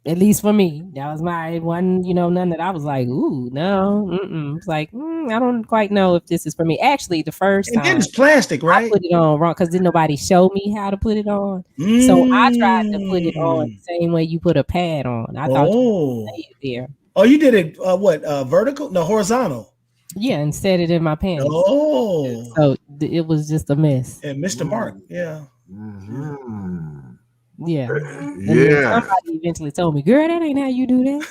At least for me, that was my one, none that I was like, ooh, no, it's like, I don't quite know if this is for me. Actually, the first time, it's plastic, right? I put it on wrong because didn't nobody show me how to put it on. So I tried to put it on the same way you put a pad on. I thought you could stay there. Oh, you did it vertical? No, horizontal. Yeah, and set it in my pants. Oh, so it was just a mess. And Mr. Mark, yeah. Yeah. Somebody eventually told me, girl, that ain't how you do that.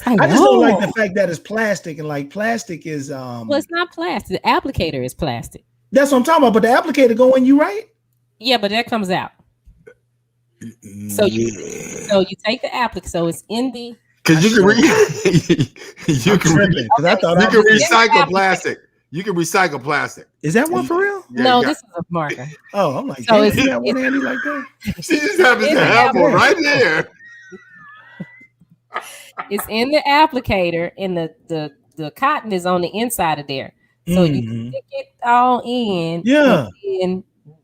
I just don't like the fact that it's plastic, and like plastic is well, it's not plastic. The applicator is plastic. That's what I'm talking about. But the applicator go in you, right? Yeah, but that comes out. So you take the applicator, so it's in the because you can recycle plastic. You can recycle plastic. Is that one for real? Yeah, no, this is a marker. Oh, I'm like, so is that one handy like that? She just happens to have one right there. It's in the applicator, and the cotton is on the inside of there. So you stick it all in. Yeah. And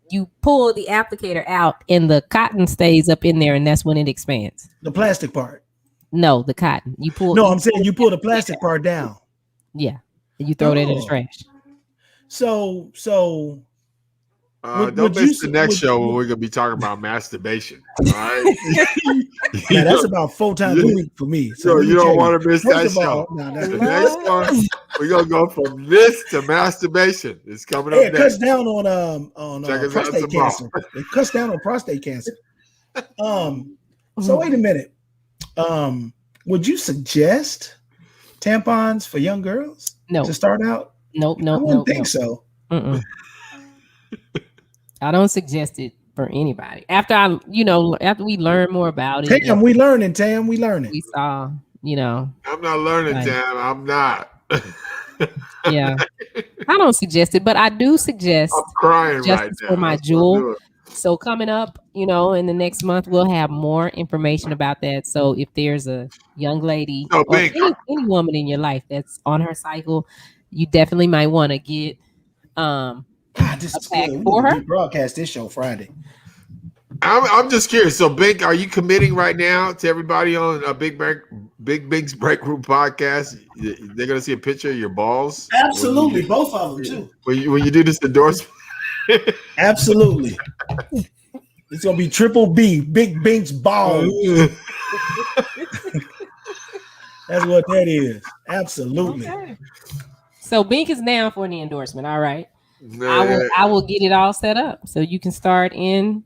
you pull the applicator out, and the cotton stays up in there, and that's when it expands. The plastic part. No, the cotton. You pull. No, I'm saying you pull the plastic part down. Yeah. You throw that in the trash. So don't miss the next show where we're gonna be talking about masturbation. All right. Yeah, that's about 4 times a week for me. So you don't want to miss that show. The next one, we're gonna go from this to masturbation. It's coming up. It cuts down on prostate cancer. It cuts down on prostate cancer. So wait a minute. Would you suggest tampons for young girls? No. To start out? Nope. I don't think so. I don't suggest it for anybody. After we learn more about it. Tam, we learning. We saw, I'm not learning, Tam. I'm not. Yeah. I don't suggest it, but I do suggest I'm crying just right now. for my jewel. So coming up, in the next month, we'll have more information about that. So if there's a young lady So or Bink, any woman in your life that's on her cycle, you definitely might want to get God, this a is pack good. We for need her. to rebroadcast this show Friday. I'm just curious. So Bink, are you committing right now to everybody on a Big Bink's Break Room podcast? They're gonna see a picture of your balls. Absolutely, both of them too. When you do this endorsement. Absolutely. It's gonna be Triple B, Big Bink's balls. That's what that is. Absolutely. Okay. So Bink is down for the endorsement. All right. I will get it all set up so you can start in.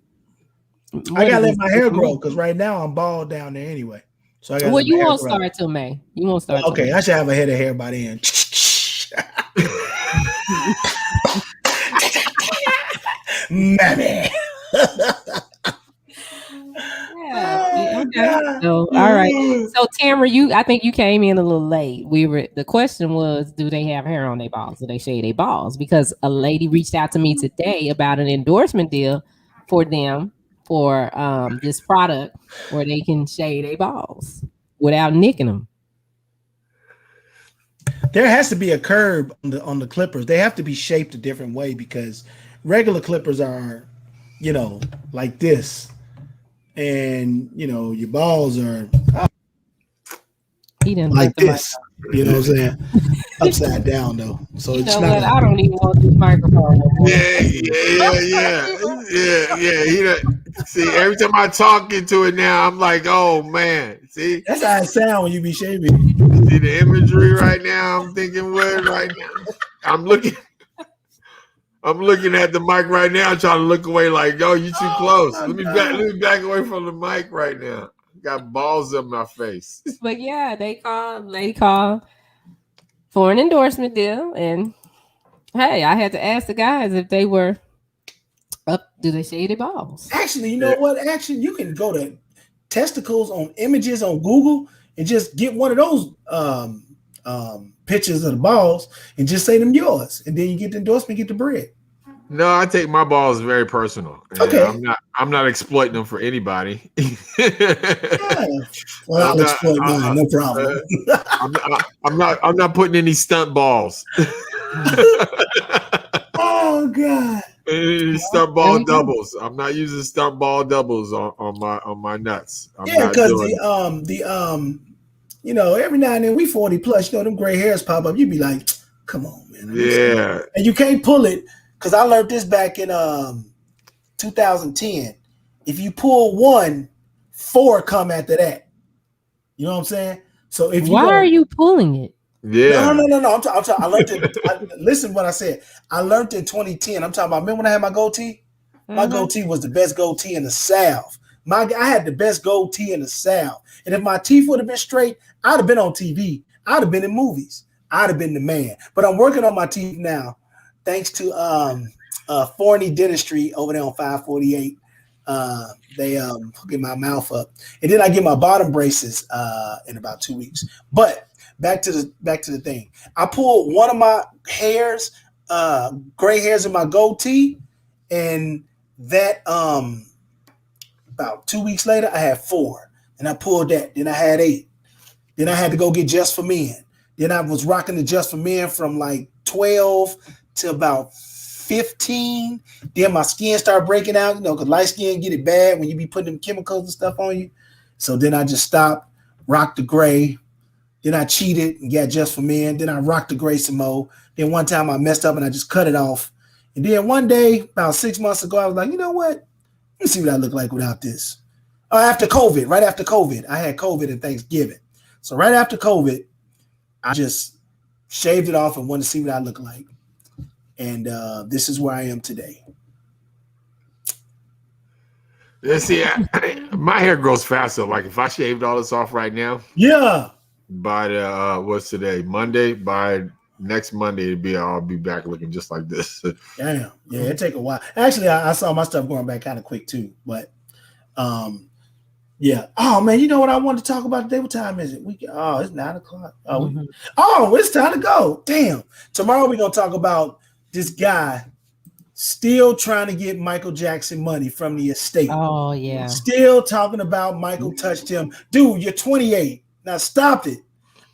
I gotta let my hair grow because right now I'm bald down there anyway. So I got. Well, you won't start till May. You won't start. Okay, I should have a head of hair by then. Mammy. Yeah. Okay. So, all right. So Tamara, I think you came in a little late. The question was, do they have hair on their balls? Do they shave their balls? Because a lady reached out to me today about an endorsement deal for them for this product where they can shave their balls without nicking them. There has to be a curb on the clippers. They have to be shaped a different way because regular clippers are, like this. And your balls are like this. You know what I'm saying? Upside down though. So it's not. I don't even want this microphone. Yeah. See, every time I talk into it now, I'm like, oh man. See, that's how it sounds when you be shaving. See the imagery right now. I'm thinking what right now. I'm looking at the mic right now, trying to look away like, yo, you too close. Let me back away from the mic right now. Got balls in my face. But yeah, they called for an endorsement deal. And hey, I had to ask the guys if they were up, do they shave their balls? Actually, you know what? Actually, you can go to testicles on images on Google and just get one of those pictures of the balls and just say them yours. And then you get the endorsement, get the bread. No, I take my balls very personal. Okay. I'm not exploiting them for anybody. Well, I'll exploit mine, no problem. I'm not putting any stunt balls. Oh God. Stunt ball doubles. I'm not using stunt ball doubles on my nuts. Because every now and then we 40 plus, them gray hairs pop up. You be like, come on, man. Yeah. And you can't pull it. Because I learned this back in 2010. If you pull one, 4 come after that. You know what I'm saying? So if why are you pulling it? Yeah. No. I'm talking. I learned it. Listen to what I said. I learned in 2010. I'm talking about. Remember when I had my goatee? My goatee was the best goatee in the South. I had the best goatee in the South. And if my teeth would have been straight, I'd have been on TV. I'd have been in movies. I'd have been the man. But I'm working on my teeth now. Thanks to Forney Dentistry over there on 548, they hooking my mouth up, and then I get my bottom braces in about 2 weeks. But back to the thing, I pulled one of my hairs, gray hairs in my goatee, and that about 2 weeks later I had 4, and I pulled that. Then I had 8. Then I had to go get Just for Men. Then I was rocking the Just for Men from like 12 to about 15. Then my skin started breaking out, because light skin get it bad when you be putting them chemicals and stuff on you. So then I just stopped, rocked the gray. Then I cheated and got Just for Men. Then I rocked the gray some more. Then one time I messed up and I just cut it off. And then one day, about 6 months ago, I was like, you know what? Let me see what I look like without this. Right after COVID, I had COVID at Thanksgiving. So right after COVID, I just shaved it off and wanted to see what I look like. And this is where I am today. Yeah, see, my hair grows faster. Like if I shaved all this off right now, by what's today? Monday. By next Monday, I'll be back looking just like this. Damn, yeah, it take a while. Actually, I saw my stuff going back kind of quick too. But yeah. Oh man, you know what I wanted to talk about today? What time is it? It's 9:00. It's time to go. Damn. Tomorrow we're gonna talk about this guy still trying to get Michael Jackson money from the estate. Oh yeah. Still talking about Michael touched him. Dude, you're 28. Now stop it.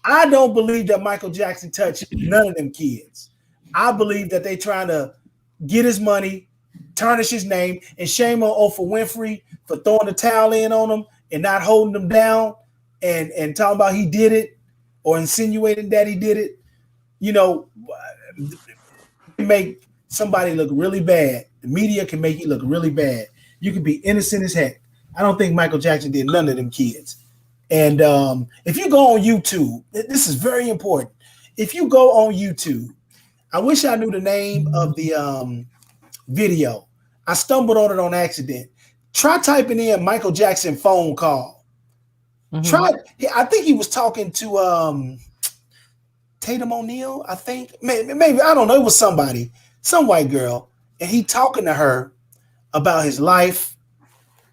I don't believe that Michael Jackson touched none of them kids. I believe that they trying to get his money, tarnish his name, and shame on Oprah Winfrey for throwing the towel in on him and not holding him down and talking about he did it or insinuating that he did it. You know, make somebody look really bad. The media can make you look really bad. You can be innocent as heck. I don't think Michael Jackson did none of them kids. And if you go on YouTube, this is very important. If you go on YouTube, I wish I knew the name of the video. I stumbled on it on accident. Try typing in Michael Jackson phone call. I think he was talking to Tatum O'Neal, I think. Maybe, I don't know. It was somebody, some white girl. And he talking to her about his life,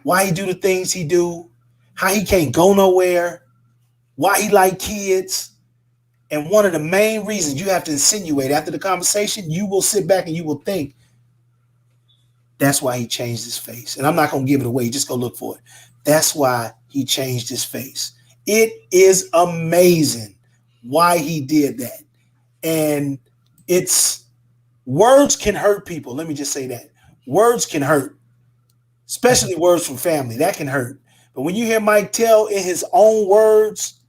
why he do the things he do, how he can't go nowhere, why he like kids. And one of the main reasons you have to insinuate after the conversation, you will sit back and you will think, that's why he changed his face. And I'm not going to give it away. Just go look for it. That's why he changed his face. It is amazing why he did that. And it's words can hurt people. Let me just say that. Words can hurt, especially words from family. That can hurt. But when you hear Mike tell in his own words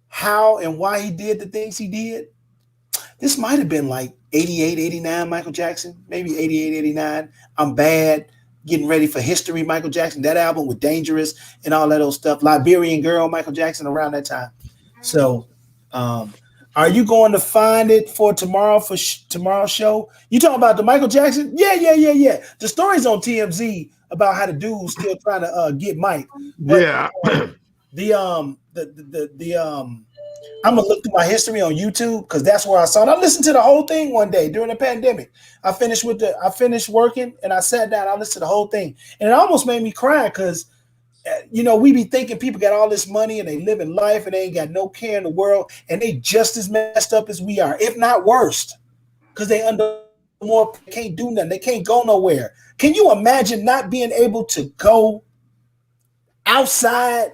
how and why he did the things he did, this might have been like 88, 89 Michael Jackson, maybe 88, 89. I'm Bad, Getting Ready for History, Michael Jackson, that album with Dangerous and all that old stuff. Liberian Girl, Michael Jackson, around that time. So are you going to find it for tomorrow, for tomorrow's show? You talking about the Michael Jackson? Yeah. The story's on TMZ about how the dude's still trying to get Mike. But, I'm gonna look through my history on YouTube because that's where I saw it. I listened to the whole thing one day during the pandemic. I finished working and I sat down. I listened to the whole thing, and it almost made me cry because, we be thinking people got all this money and they live in life and they ain't got no care in the world, and they just as messed up as we are, if not worse, because they under more can't do nothing. They can't go nowhere. Can you imagine not being able to go outside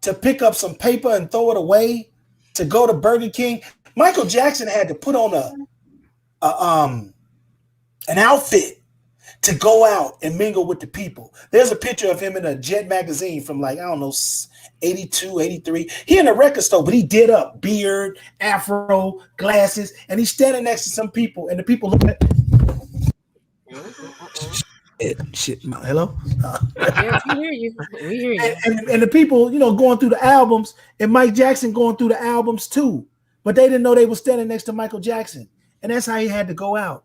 to pick up some paper and throw it away? To go to Burger King, Michael Jackson had to put on an outfit to go out and mingle with the people. There's a picture of him in a Jet magazine from 82, 83. He in a record store, but he did up, beard, afro, glasses, and he's standing next to some people, and the people look at shit. Hello? Yes, we hear you. We hear you. And the people, going through the albums, and Mike Jackson going through the albums too. But they didn't know they were standing next to Michael Jackson. And that's how he had to go out.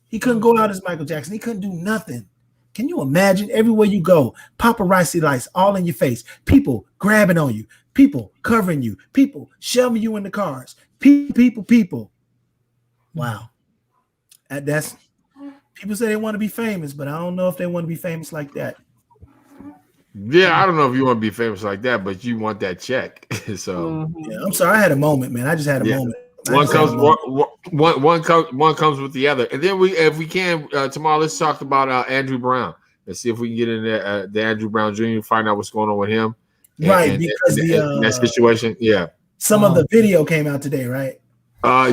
He couldn't go out as Michael Jackson. He couldn't do nothing. Can you imagine? Everywhere you go, paparazzi lights all in your face, people grabbing on you, people covering you, people shoving you in the cars, people. Wow. That's people say they want to be famous, but I don't know if they want to be famous like that. Yeah, I don't know if you want to be famous like that, but you want that check. So yeah, I'm sorry, I had a moment, man. I just had a moment. One comes with the other, and then if we can, tomorrow, let's talk about Andrew Brown. Let's see if we can get in there, the Andrew Brown Jr. Find out what's going on with him, right? Because that situation, yeah. Some of the video came out today, right?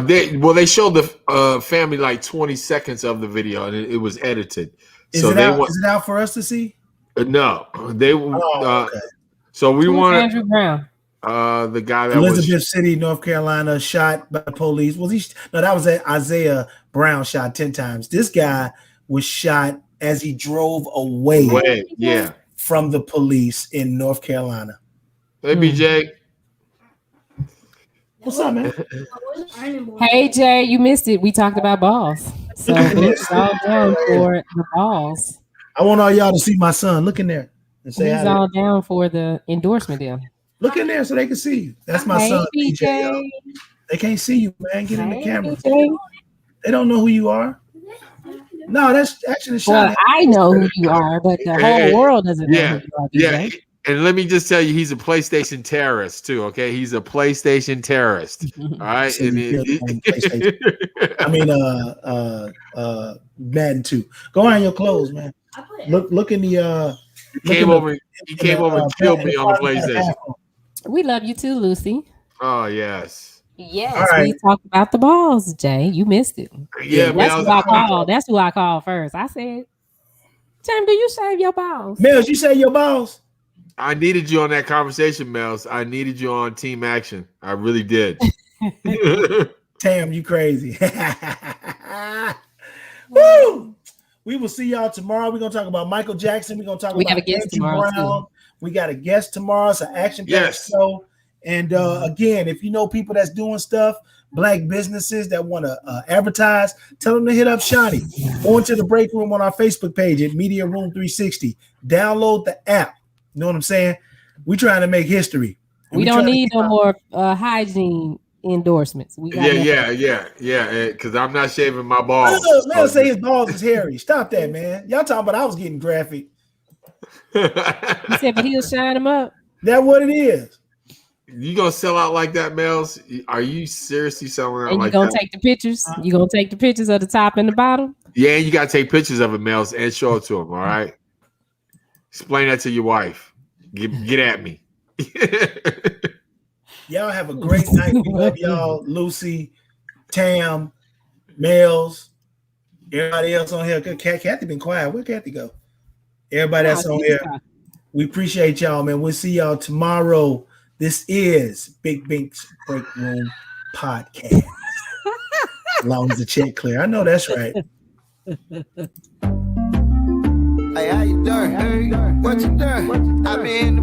They showed the family like 20 seconds of the video, and it was edited. Is it out for us to see? No, they. Okay. So we want Andrew Brown. The guy that Elizabeth City, North Carolina, shot by police. That was Isaiah Brown, shot 10 times. This guy was shot as he drove away from the police in North Carolina. Hey, BJ. What's up, man? Hey, Jay, you missed it. We talked about balls. So it's all down for the balls. I want all y'all to see my son. Look in there and say he's all down for the endorsement deal. Look in there so they can see you. That's my son, BJ. They can't see you, man. Get in the camera. BJ. They don't know who you are. No, that's actually Well, I know who you are, but the whole world doesn't know who you are, BJ. And let me just tell you, he's a PlayStation terrorist too. Okay, he's a PlayStation terrorist. All right, So I mean, Madden 2. Go on your clothes, man. Look in the. He came over and killed me on the PlayStation. We love you too, Lucy. Oh yes. Yes, right. we talked about the balls, Jay. You missed it. Yeah, that's who I called. That's who I called first. I said, Tim, do you shave your balls? Mills, you shave your balls? I needed you on that conversation, Mills. I needed you on Team Action. I really did. Tam, you crazy. Woo! We will see y'all tomorrow. We're gonna talk about Michael Jackson. We're gonna talk about have a guest tomorrow Brown. We got a guest tomorrow. It's an action-packed show. And again, if you know people that's doing stuff, Black businesses that want to advertise, tell them to hit up Shawnee. Go into the break room on our Facebook page at Media Room 360. Download the app. You know what I'm saying? We're trying to make history. We don't need no more hygiene endorsements. We got yeah. Because I'm not shaving my balls. Man, say his balls is hairy. Stop that, man. Y'all talking about I was getting graphic. He said, but he'll shine them up. That's what it is. You gonna sell out like that, Mills? Are you seriously selling out and like you gonna that? take the pictures? You gonna take the pictures of the top and the bottom? Yeah, you gotta take pictures of it, Mills, and show it to him. All right. Explain that to your wife. Get at me. Y'all have a great night. We love y'all, Lucy, Tam, Mills, everybody else on here. Kathy been quiet. Where Kathy go? Everybody that's on here. We appreciate y'all, man. We'll see y'all tomorrow. This is Big Bink's Break Room Podcast. As long as the check clear. I know that's right. Hey, how you doing? What you doing? I be in the